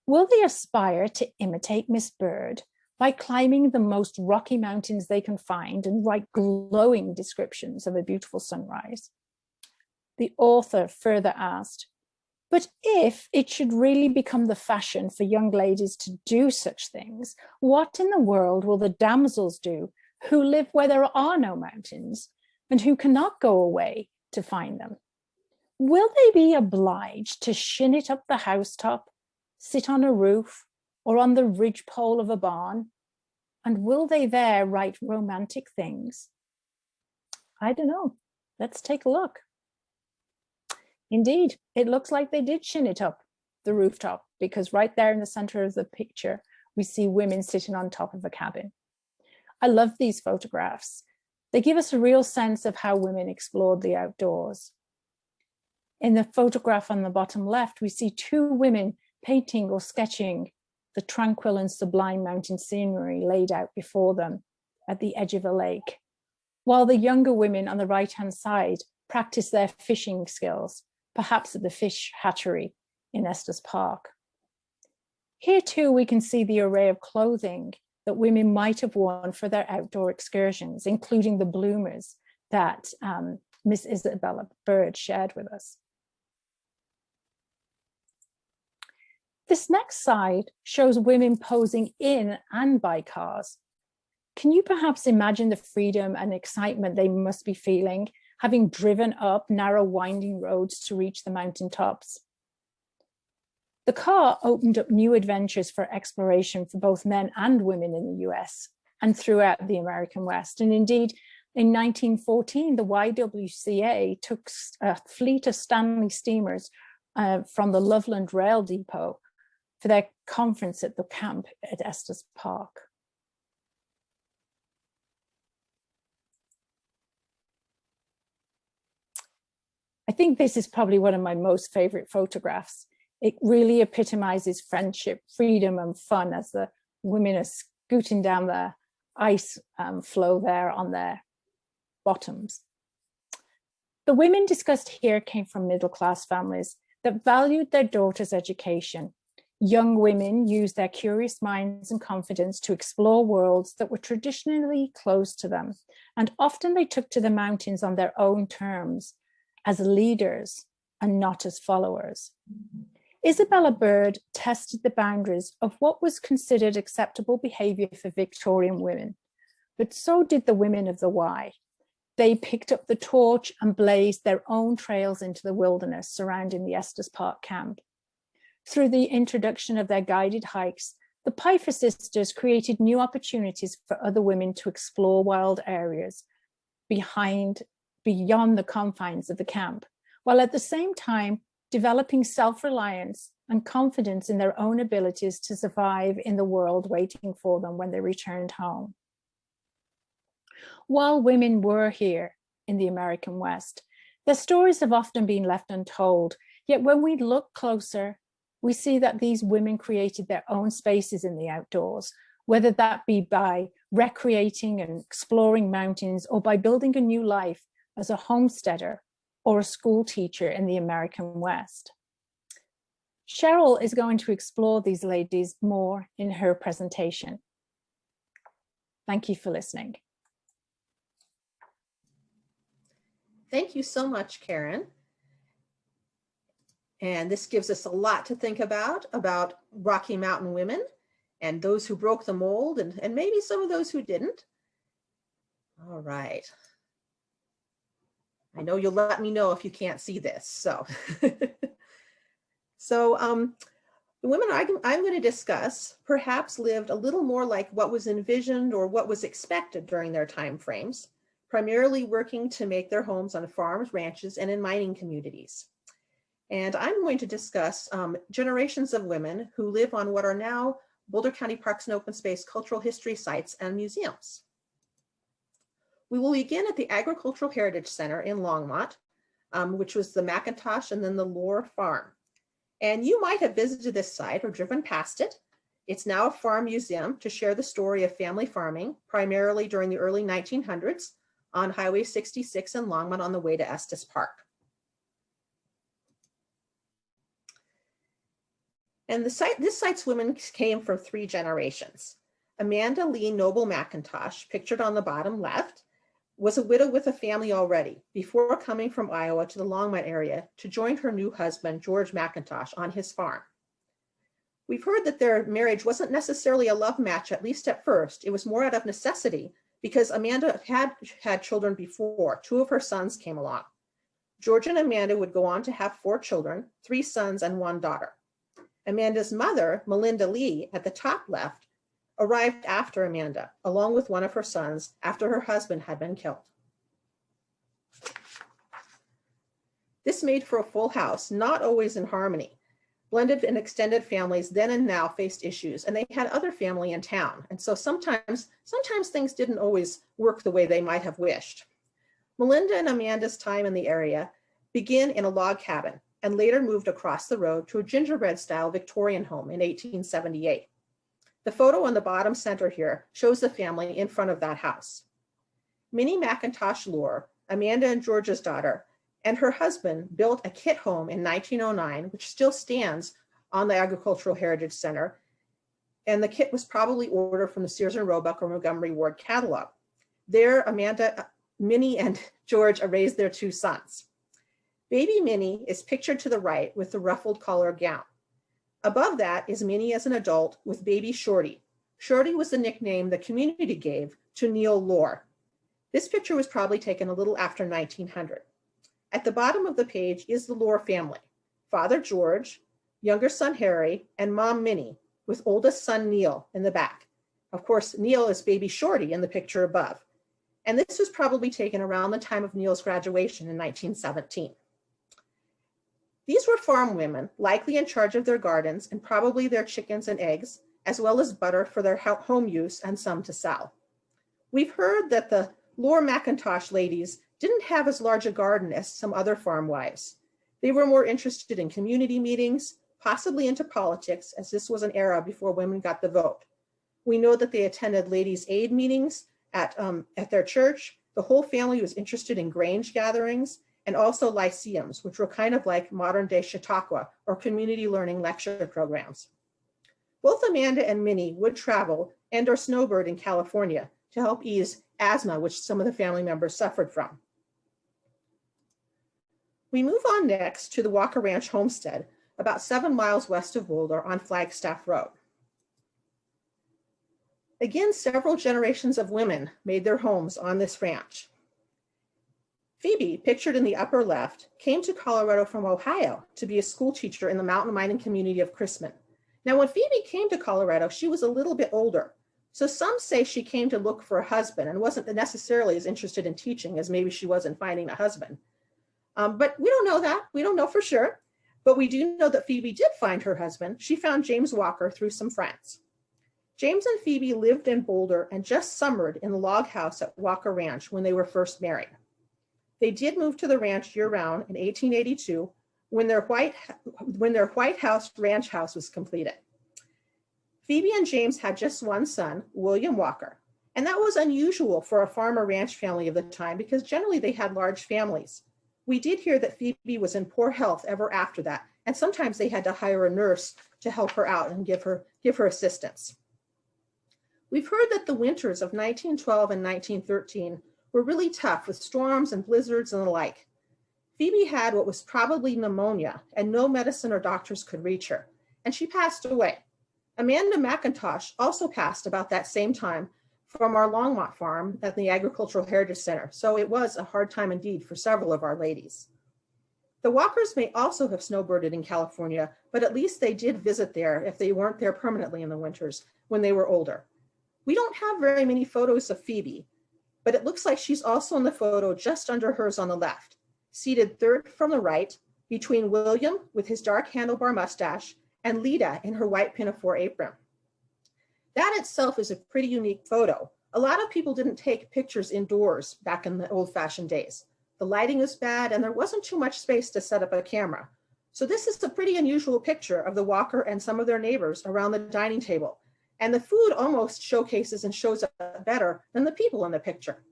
will they aspire to imitate Miss Bird by climbing the most rocky mountains they can find and write glowing descriptions of a beautiful sunrise? The author further asked, but if it should really become the fashion for young ladies to do such things, what in the world will the damsels do who live where there are no mountains and who cannot go away to find them? Will they be obliged to shin it up the housetop, sit on a roof, or on the ridgepole of a barn? And will they there write romantic things? I don't know. Let's take a look. Indeed, it looks like they did shin it up the rooftop, because right there in the center of the picture, we see women sitting on top of a cabin. I love these photographs. They give us a real sense of how women explored the outdoors. In the photograph on the bottom left, we see two women painting or sketching the tranquil and sublime mountain scenery laid out before them at the edge of a lake, while the younger women on the right-hand side practice their fishing skills, perhaps at the fish hatchery in Estes Park. Here too, we can see the array of clothing that women might have worn for their outdoor excursions, including the bloomers that Miss Isabella Bird shared with us. This next slide shows women posing in and by cars. Can you perhaps imagine the freedom and excitement they must be feeling, having driven up narrow winding roads to reach the mountaintops? The car opened up new adventures for exploration for both men and women in the US and throughout the American West. And indeed, in 1914, the YWCA took a fleet of Stanley steamers from the Loveland Rail Depot for their conference at the camp at Estes Park. I think this is probably one of my most favorite photographs. It really epitomizes friendship, freedom, and fun as the women are scooting down the ice flow there on their bottoms. The women discussed here came from middle-class families that valued their daughters' education. Young women used their curious minds and confidence to explore worlds that were traditionally closed to them, and often they took to the mountains on their own terms, as leaders and not as followers. Isabella Bird tested the boundaries of what was considered acceptable behavior for Victorian women, but so did the women of the Y. They picked up the torch and blazed their own trails into the wilderness surrounding the Estes Park camp. Through the introduction of their guided hikes, the Piper sisters created new opportunities for other women to explore wild areas beyond the confines of the camp, while at the same time developing self-reliance and confidence in their own abilities to survive in the world waiting for them when they returned home. While women were here in the American West, their stories have often been left untold, yet when we look closer, we see that these women created their own spaces in the outdoors, whether that be by recreating and exploring mountains or by building a new life as a homesteader or a school teacher in the American West. Cheryl is going to explore these ladies more in her presentation. Thank you for listening. Thank you so much, Karen. And this gives us a lot to think about Rocky Mountain women and those who broke the mold and maybe some of those who didn't. All right. I know you'll let me know if you can't see this. So, the women I'm going to discuss perhaps lived a little more like what was envisioned or what was expected during their time frames, primarily working to make their homes on farms, ranches, and in mining communities. And I'm going to discuss generations of women who live on what are now Boulder County Parks and Open Space cultural history sites and museums. We will begin at the Agricultural Heritage Center in Longmont, which was the McIntosh and then the Lohr Farm. And you might have visited this site or driven past it. It's now a farm museum to share the story of family farming, primarily during the early 1900s on Highway 66 in Longmont on the way to Estes Park. And this site's women came from 3 generations. Amanda Lee Noble McIntosh, pictured on the bottom left, was a widow with a family already before coming from Iowa to the Longmont area to join her new husband, George McIntosh, on his farm. We've heard that their marriage wasn't necessarily a love match, at least at first. It was more out of necessity because Amanda had children before. 2 of her sons came along. George and Amanda would go on to have 4 children, 3 sons and 1 daughter. Amanda's mother, Melinda Lee, at the top left, arrived after Amanda, along with one of her sons, after her husband had been killed. This made for a full house, not always in harmony. Blended and extended families then and now faced issues, and they had other family in town. And so sometimes things didn't always work the way they might have wished. Melinda and Amanda's time in the area began in a log cabin and later moved across the road to a gingerbread-style Victorian home in 1878. The photo on the bottom center here shows the family in front of that house. Minnie McIntosh Lohr, Amanda and George's daughter, and her husband built a kit home in 1909, which still stands on the Agricultural Heritage Center. And the kit was probably ordered from the Sears and Roebuck or Montgomery Ward catalog. There, Amanda, Minnie, and George raised their 2 sons. Baby Minnie is pictured to the right with the ruffled collar gown. Above that is Minnie as an adult with baby Shorty. Shorty was the nickname the community gave to Neil Lohr. This picture was probably taken a little after 1900. At the bottom of the page is the Lohr family, Father George, younger son Harry, and Mom Minnie, with oldest son Neil in the back. Of course, Neil is baby Shorty in the picture above. And this was probably taken around the time of Neil's graduation in 1917. These were farm women, likely in charge of their gardens and probably their chickens and eggs, as well as butter for their home use and some to sell. We've heard that the Lohr McIntosh ladies didn't have as large a garden as some other farm wives. They were more interested in community meetings, possibly into politics, as this was an era before women got the vote. We know that they attended ladies' aid meetings at their church. The whole family was interested in grange gatherings, and also lyceums, which were kind of like modern day Chautauqua or community learning lecture programs. Both Amanda and Minnie would travel and or snowbird in California to help ease asthma, which some of the family members suffered from. We move on next to the Walker Ranch Homestead, about 7 miles west of Boulder on Flagstaff Road. Again, several generations of women made their homes on this ranch. Phoebe, pictured in the upper left, came to Colorado from Ohio to be a school teacher in the mountain mining community of Chrisman. Now, when Phoebe came to Colorado, she was a little bit older. So some say she came to look for a husband and wasn't necessarily as interested in teaching as maybe she was in finding a husband. But we don't know that. We don't know for sure. But we do know that Phoebe did find her husband. She found James Walker through some friends. James and Phoebe lived in Boulder and just summered in the log house at Walker Ranch when they were first married. They did move to the ranch year-round in 1882 when their White House ranch house was completed. Phoebe and James had just 1 son, William Walker, and that was unusual for a farmer ranch family of the time because generally they had large families. We did hear that Phoebe was in poor health ever after that, and sometimes they had to hire a nurse to help her out and give her assistance. We've heard that the winters of 1912 and 1913 were really tough with storms and blizzards and the like. Phoebe had what was probably pneumonia and no medicine or doctors could reach her, and she passed away. Amanda McIntosh also passed about that same time from our Longmont farm at the Agricultural Heritage Center. So it was a hard time indeed for several of our ladies. The Walkers may also have snowbirded in California, but at least they did visit there if they weren't there permanently in the winters when they were older. We don't have very many photos of Phoebe, but it looks like she's also in the photo just under hers on the left, seated third from the right, between William with his dark handlebar mustache and Lita in her white pinafore apron. That itself is a pretty unique photo. A lot of people didn't take pictures indoors back in the old-fashioned days. The lighting is bad and there wasn't too much space to set up a camera. So this is a pretty unusual picture of the Walker and some of their neighbors around the dining table. And the food almost showcases and shows up better than the people in the picture.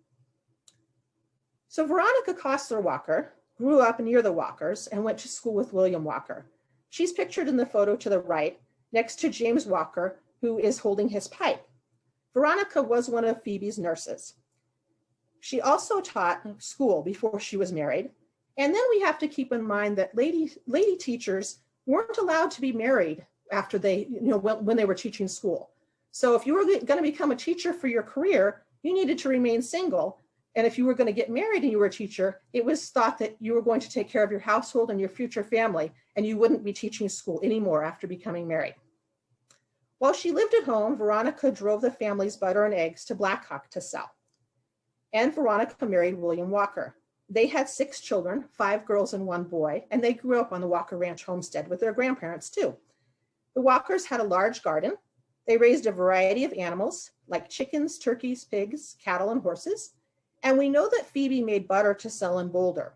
So Veronica Costler Walker grew up near the Walkers and went to school with William Walker. She's pictured in the photo to the right, next to James Walker, who is holding his pipe. Veronica was one of Phoebe's nurses. She also taught school before she was married. And then we have to keep in mind that lady teachers weren't allowed to be married after they, when they were teaching school. So if you were going to become a teacher for your career, you needed to remain single. And if you were going to get married and you were a teacher, it was thought that you were going to take care of your household and your future family, and you wouldn't be teaching school anymore after becoming married. While she lived at home, Veronica drove the family's butter and eggs to Blackhawk to sell. And Veronica married William Walker. They had 6 children, 5 girls and 1 boy, and they grew up on the Walker Ranch homestead with their grandparents too. The Walkers had a large garden. They raised a variety of animals like chickens, turkeys, pigs, cattle, and horses. And we know that Phoebe made butter to sell in Boulder.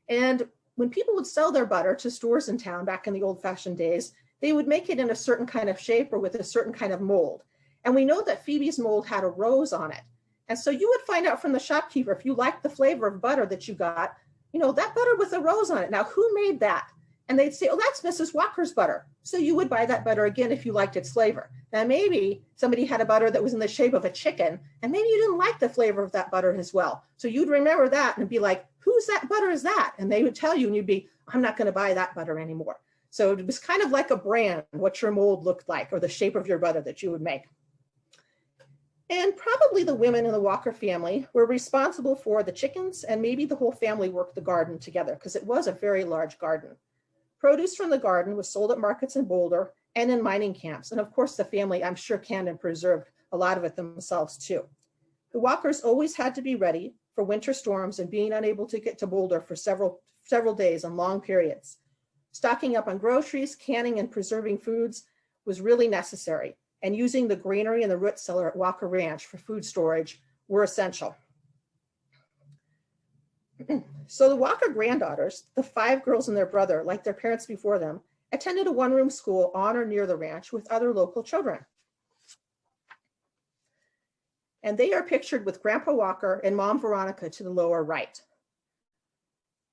And when people would sell their butter to stores in town back in the old-fashioned days, they would make it in a certain kind of shape or with a certain kind of mold. And we know that Phoebe's mold had a rose on it. And so you would find out from the shopkeeper, if you liked the flavor of butter that you got, that butter with a rose on it. Now, who made that? And they'd say, oh, that's Mrs. Walker's butter. So you would buy that butter again if you liked its flavor. Now, maybe somebody had a butter that was in the shape of a chicken, and maybe you didn't like the flavor of that butter as well. So you'd remember that and be like, whose that butter is that? And they would tell you, and you'd be, I'm not going to buy that butter anymore. So it was kind of like a brand, what your mold looked like, or the shape of your butter that you would make. And probably the women in the Walker family were responsible for the chickens, and maybe the whole family worked the garden together because it was a very large garden. Produce from the garden was sold at markets in Boulder and in mining camps. And of course, the family, I'm sure, canned and preserved a lot of it themselves too. The Walkers always had to be ready for winter storms and being unable to get to Boulder for several days and long periods. Stocking up on groceries, canning and preserving foods was really necessary. And using the granary and the root cellar at Walker Ranch for food storage were essential. So the Walker granddaughters, the 5 girls and their brother, like their parents before them, attended a one-room school on or near the ranch with other local children. And they are pictured with Grandpa Walker and Mom Veronica to the lower right.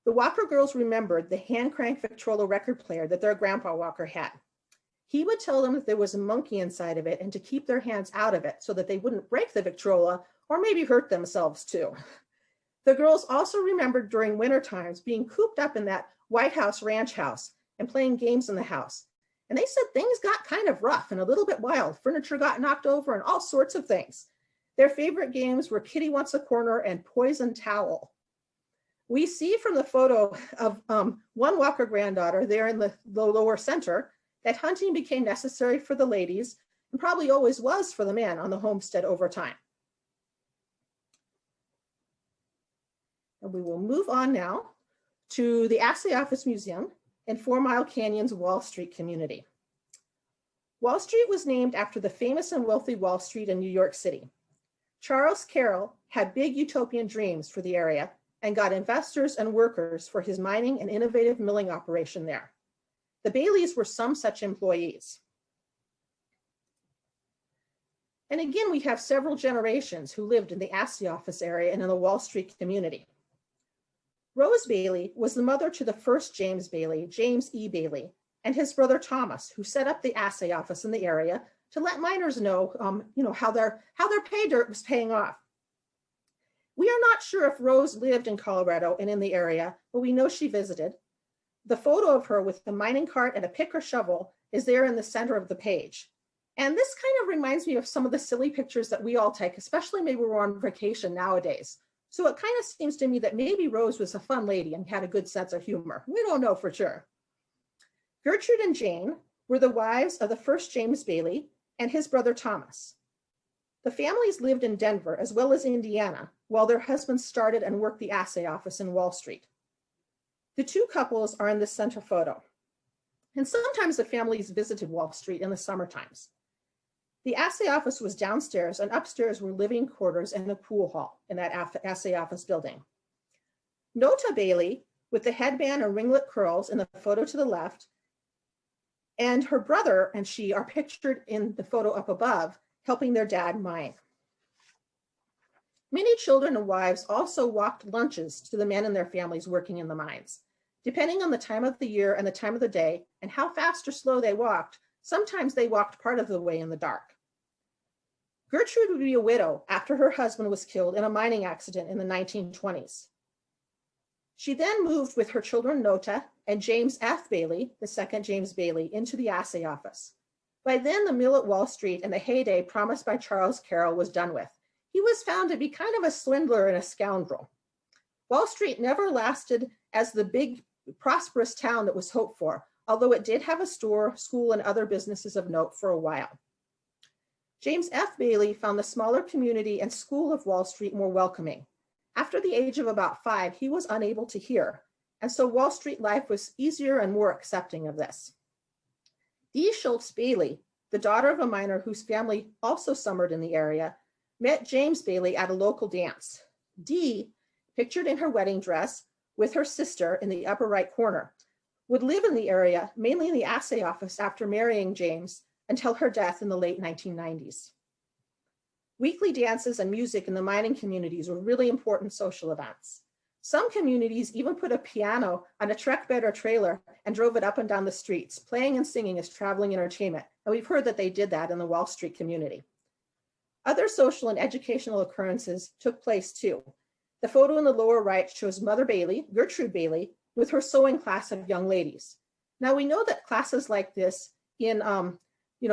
The Walker girls remembered the hand-crank Victrola record player that their Grandpa Walker had. He would tell them that there was a monkey inside of it and to keep their hands out of it so that they wouldn't break the Victrola or maybe hurt themselves too. The girls also remembered during winter times being cooped up in that White House ranch house and playing games in the house. And they said things got kind of rough and a little bit wild. Furniture got knocked over and all sorts of things. Their favorite games were Kitty Wants a Corner and Poison Towel. We see from the photo of one Walker granddaughter there in the lower center that hunting became necessary for the ladies and probably always was for the men on the homestead over time. And we will move on now to the Assay Office Museum in 4 Mile Canyon's Wall Street community. Wall Street was named after the famous and wealthy Wall Street in New York City. Charles Carroll had big utopian dreams for the area and got investors and workers for his mining and innovative milling operation there. The Baileys were some such employees. And again, we have several generations who lived in the Assay Office area and in the Wall Street community. Rose Bailey was the mother to the first James Bailey, James E. Bailey, and his brother Thomas, who set up the Assay Office in the area to let miners know, how their pay dirt was paying off. We are not sure if Rose lived in Colorado and in the area, but we know she visited. The photo of her with the mining cart and a pick or shovel is there in the center of the page. And this kind of reminds me of some of the silly pictures that we all take, especially maybe we're on vacation nowadays. So it kind of seems to me that maybe Rose was a fun lady and had a good sense of humor. We don't know for sure. Gertrude and Jane were the wives of the first James Bailey and his brother Thomas. The families lived in Denver as well as Indiana, while their husbands started and worked the assay office in Wall Street. The two couples are in the center photo. And sometimes the families visited Wall Street in the summer times. The assay office was downstairs, and upstairs were living quarters and a pool hall in that assay office building. Nota Bailey, with the headband and ringlet curls in the photo to the left, and her brother and she are pictured in the photo up above, helping their dad mine. Many children and wives also walked lunches to the men in their families working in the mines. Depending on the time of the year and the time of the day and how fast or slow they walked, sometimes they walked part of the way in the dark. Gertrude would be a widow after her husband was killed in a mining accident in the 1920s. She then moved with her children Nota and James F. Bailey, the second James Bailey, into the assay office. By then, the mill at Wall Street and the heyday promised by Charles Carroll was done with. He was found to be kind of a swindler and a scoundrel. Wall Street never lasted as the big, prosperous town that was hoped for, although it did have a store, school, and other businesses of note for a while. James F. Bailey found the smaller community and school of Wall Street more welcoming. After the age of about 5, he was unable to hear, and so Wall Street life was easier and more accepting of this. Dee Schultz Bailey, the daughter of a miner whose family also summered in the area, met James Bailey at a local dance. Dee, pictured in her wedding dress with her sister in the upper right corner, would live in the area, mainly in the assay office after marrying James until her death in the late 1990s. Weekly dances and music in the mining communities were really important social events. Some communities even put a piano on a truck bed or trailer and drove it up and down the streets, playing and singing as traveling entertainment. And we've heard that they did that in the Wall Street community. Other social and educational occurrences took place too. The photo in the lower right shows Mother Bailey, Gertrude Bailey, with her sewing class of young ladies. Now we know that classes like this in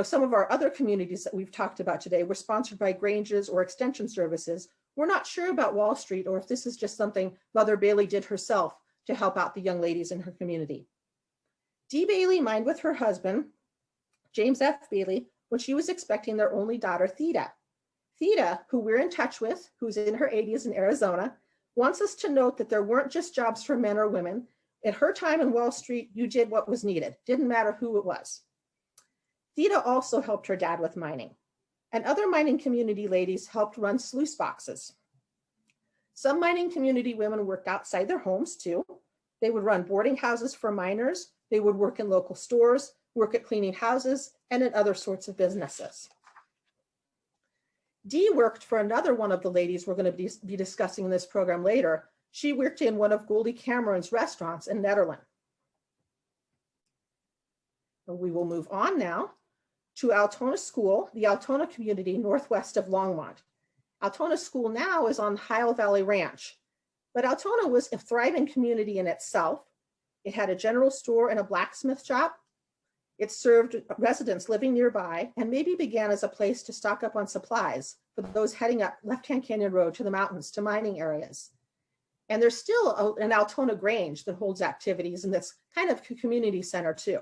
some of our other communities that we've talked about today were sponsored by Granges or Extension Services. We're not sure about Wall Street or if this is just something Mother Bailey did herself to help out the young ladies in her community. Dee Bailey mined with her husband, James F. Bailey, when she was expecting their only daughter, Theda. Theda, who we're in touch with, who's in her 80s in Arizona, wants us to note that there weren't just jobs for men or women. At her time in Wall Street, you did what was needed. Didn't matter who it was. Theda also helped her dad with mining, and other mining community ladies helped run sluice boxes. Some mining community women worked outside their homes too. They would run boarding houses for miners. They would work in local stores, work at cleaning houses, and in other sorts of businesses. Dee worked for another one of the ladies we're going to be discussing in this program later. She worked in one of Goldie Cameron's restaurants in Nederland. We will move on now to Altona School, the Altona community northwest of Longmont. Altona School now is on Ohio Valley Ranch, but Altona was a thriving community in itself. It had a general store and a blacksmith shop. It served residents living nearby and maybe began as a place to stock up on supplies for those heading up Left-Hand Canyon Road to the mountains to mining areas. And there's still an Altona Grange that holds activities in this kind of community center too.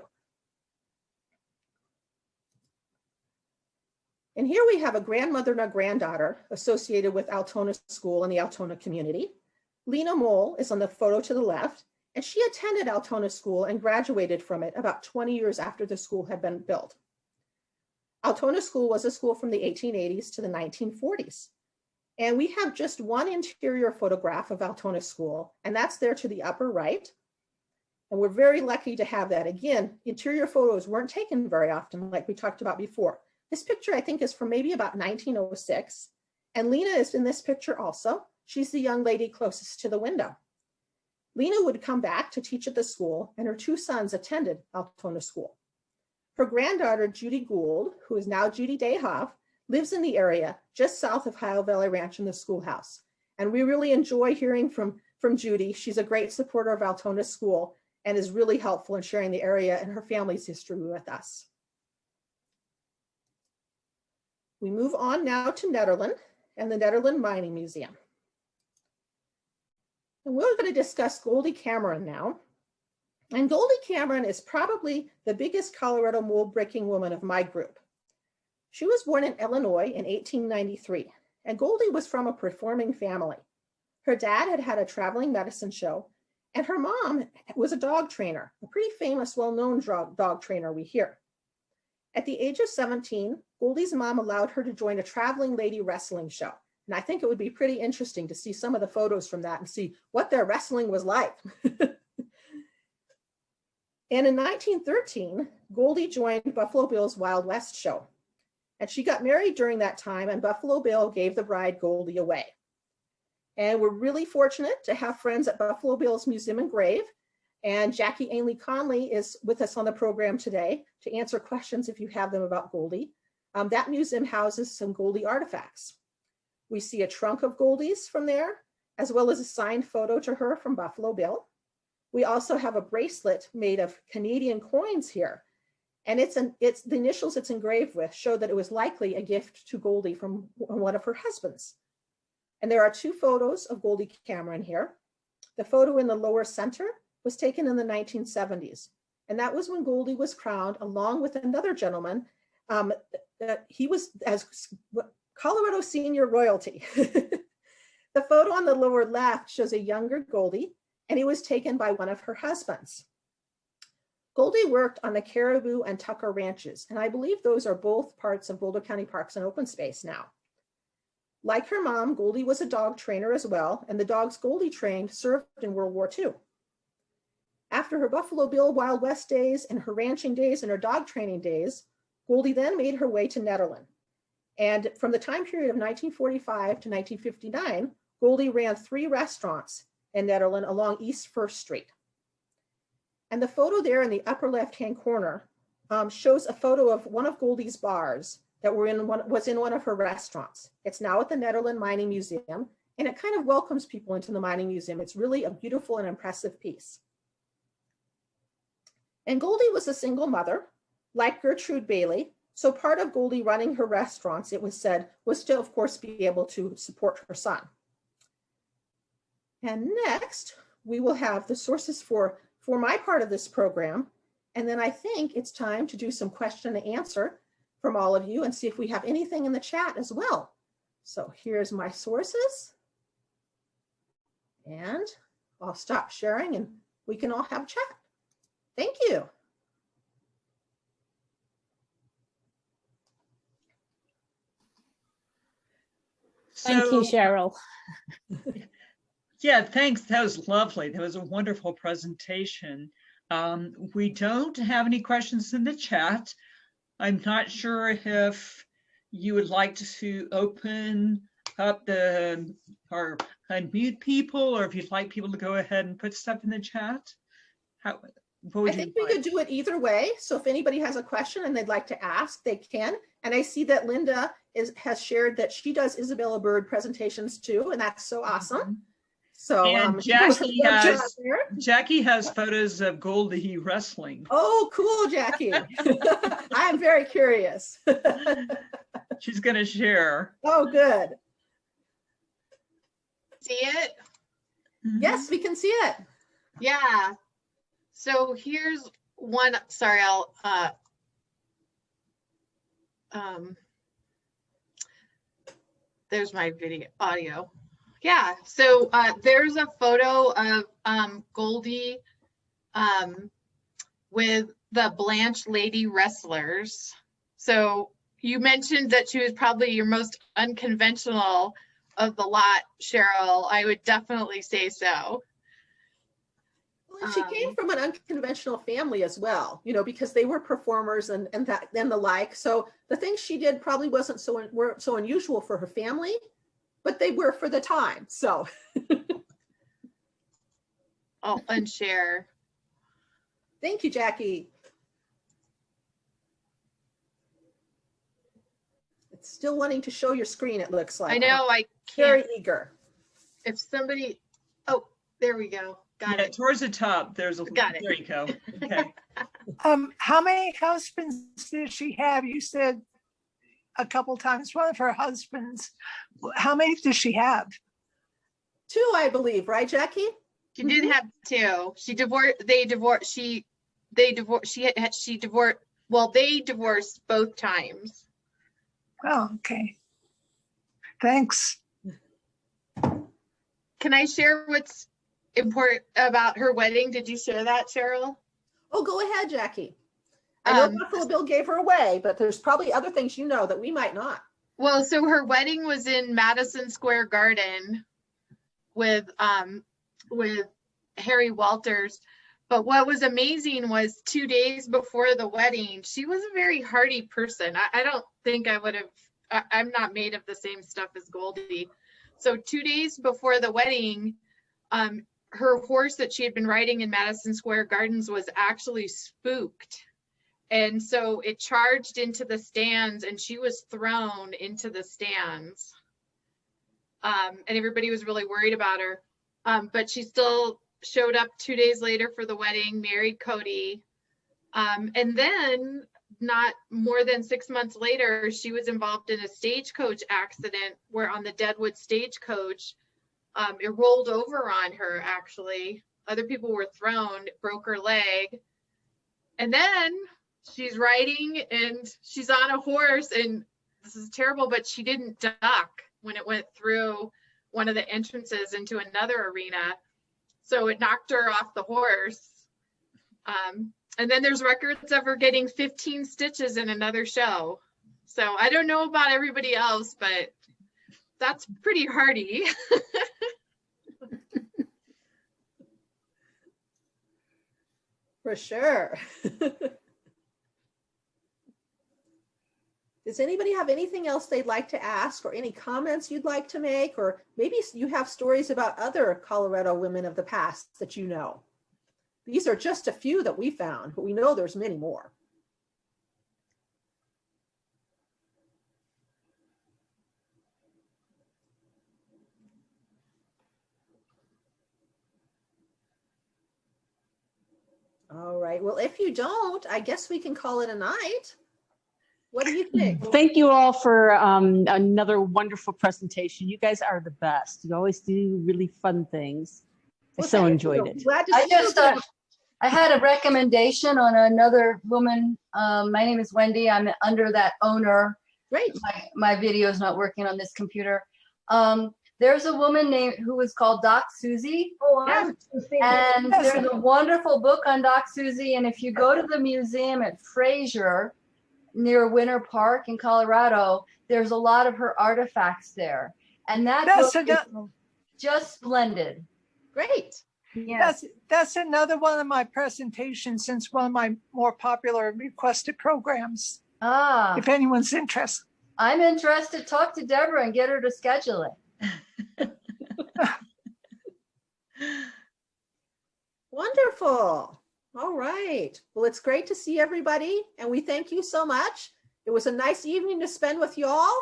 And here we have a grandmother and a granddaughter associated with Altona School and the Altona community. Lena Mole is on the photo to the left, and she attended Altona School and graduated from it about 20 years after the school had been built. Altona School was a school from the 1880s to the 1940s. And we have just one interior photograph of Altona School, and that's there to the upper right. And we're very lucky to have that. Again, interior photos weren't taken very often, like we talked about before. This picture, I think, is from maybe about 1906. And Lena is in this picture also. She's the young lady closest to the window. Lena would come back to teach at the school, and her two sons attended Altona School. Her granddaughter, Judy Gould, who is now Judy Dayhoff, lives in the area just south of Ohio Valley Ranch in the schoolhouse. And we really enjoy hearing from Judy. She's a great supporter of Altona School and is really helpful in sharing the area and her family's history with us. We move on now to Nederland and the Nederland Mining Museum. And we're going to discuss Goldie Cameron now. And Goldie Cameron is probably the biggest Colorado mold breaking woman of my group. She was born in Illinois in 1893, and Goldie was from a performing family. Her dad had had a traveling medicine show, and her mom was a dog trainer, a pretty famous, well-known dog trainer we hear. At the age of 17, Goldie's mom allowed her to join a traveling lady wrestling show. And I think it would be pretty interesting to see some of the photos from that and see what their wrestling was like. And in 1913, Goldie joined Buffalo Bill's Wild West show. And she got married during that time, and Buffalo Bill gave the bride Goldie away. And we're really fortunate to have friends at Buffalo Bill's Museum and Grave. And Jackie Ainley Conley is with us on the program today to answer questions if you have them about Goldie. That museum houses some Goldie artifacts. We see a trunk of Goldie's from there, as well as a signed photo to her from Buffalo Bill. We also have a bracelet made of Canadian coins here. And it's the initials it's engraved with show that it was likely a gift to Goldie from one of her husbands. And there are two photos of Goldie Cameron here. The photo in the lower center was taken in the 1970s. And that was when Goldie was crowned along with another gentleman. He was as Colorado senior royalty. The photo on the lower left shows a younger Goldie, and he was taken by one of her husbands. Goldie worked on the Caribou and Tucker ranches, and I believe those are both parts of Boulder County Parks and Open Space now. Like her mom, Goldie was a dog trainer as well, and the dogs Goldie trained served in World War II. After her Buffalo Bill Wild West days and her ranching days and her dog training days, Goldie then made her way to Nederland. And from the time period of 1945 to 1959, Goldie ran 3 restaurants in Nederland along East First Street. And the photo there in the upper left-hand corner shows a photo of one of Goldie's bars that was in one of her restaurants. It's now at the Nederland Mining Museum, and it kind of welcomes people into the mining museum. It's really a beautiful and impressive piece. And Goldie was a single mother, like Gertrude Bailey. So part of Goldie running her restaurants, it was said, was to, of course, be able to support her son. And next, we will have the sources for my part of this program. And then I think it's time to do some question and answer from all of you and see if we have anything in the chat as well. So here's my sources. And I'll stop sharing and we can all have a chat. Thank you. Thank you, Cheryl. Yeah, thanks. That was lovely. That was a wonderful presentation. We don't have any questions in the chat. I'm not sure if you would like to open up or unmute people, or if you'd like people to go ahead and put stuff in the chat. I think we could do it either way. So if anybody has a question and they'd like to ask, they can. And I see that Linda has shared that she does Isabella Bird presentations too, and that's so awesome. So and Jackie has photos of Goldie wrestling. Oh, cool, Jackie. I'm very curious. She's going to share. Oh, good. See it? Yes, we can see it. Yeah. So here's one. Sorry, there's my audio. Yeah, so there's a photo of Goldie with the Blanche Lady Wrestlers. So you mentioned that she was probably your most unconventional of the lot, Cheryl. I would definitely say so. Well, she came from an unconventional family as well, you know, because they were performers and the like. So the things she did probably weren't so unusual for her family, but they were for the time. So I'll unshare. Thank you, Jackie. It's still wanting to show your screen, it looks like. I know, I can't. Very eager. If somebody, oh, there we go. Got it. Towards the top, there's a, Got it. There you go. Okay. How many husbands did she have? You said a couple times one of her husbands. How many does she have? 2, I believe, right, Jackie? She did have 2. She divorced. They divorced. They divorced. Well, they divorced both times. Oh, okay. Thanks. Can I share what's important about her wedding? Did you share that, Cheryl? Oh, go ahead, Jackie. I know Buffalo Bill gave her away, but there's probably other things you know that we might not. Well, so her wedding was in Madison Square Garden with Harry Walters. But what was amazing was 2 days before the wedding, she was a very hardy person. I don't think I would have, I'm not made of the same stuff as Goldie. So 2 days before the wedding, her horse that she had been riding in Madison Square Gardens was actually spooked. And so it charged into the stands and she was thrown into the stands. And everybody was really worried about her. But she still showed up 2 days later for the wedding, married Cody. And then not more than 6 months later, she was involved in a stagecoach accident where on the Deadwood stagecoach, it rolled over on her actually. Other people were thrown, it broke her leg. And then she's riding and she's on a horse, and this is terrible, but she didn't duck when it went through one of the entrances into another arena. So it knocked her off the horse. And then there's records of her getting 15 stitches in another show. So I don't know about everybody else, but that's pretty hardy. For sure. Does anybody have anything else they'd like to ask, or any comments you'd like to make? Or maybe you have stories about other Colorado women of the past that you know. These are just a few that we found, but we know there's many more. All right, well, if you don't, I guess we can call it a night. What do you think? Thank you all for another wonderful presentation. You guys are the best. You always do really fun things. I so enjoyed it. Glad to I see you. just, I had a recommendation on another woman. My name is Wendy. I'm under that owner. Great. My video is not working on this computer. There's a woman named who was called Doc Susie. Oh, and there's a wonderful book on Doc Susie. And if you go to the museum at Fraser near Winter Park in Colorado, there's a lot of her artifacts there. And that book is just splendid. Great. Yes. That's another one of my presentations since one of my more popular requested programs. Ah. If anyone's interested. I'm interested. Talk to Deborah and get her to schedule it. Wonderful. All right. Well, it's great to see everybody, and we thank you so much. It was a nice evening to spend with you all.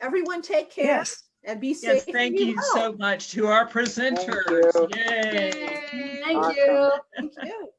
Everyone take care. Yes. And be safe. Yes, thank you so much to our presenters. Yay. Thank you. Thank you.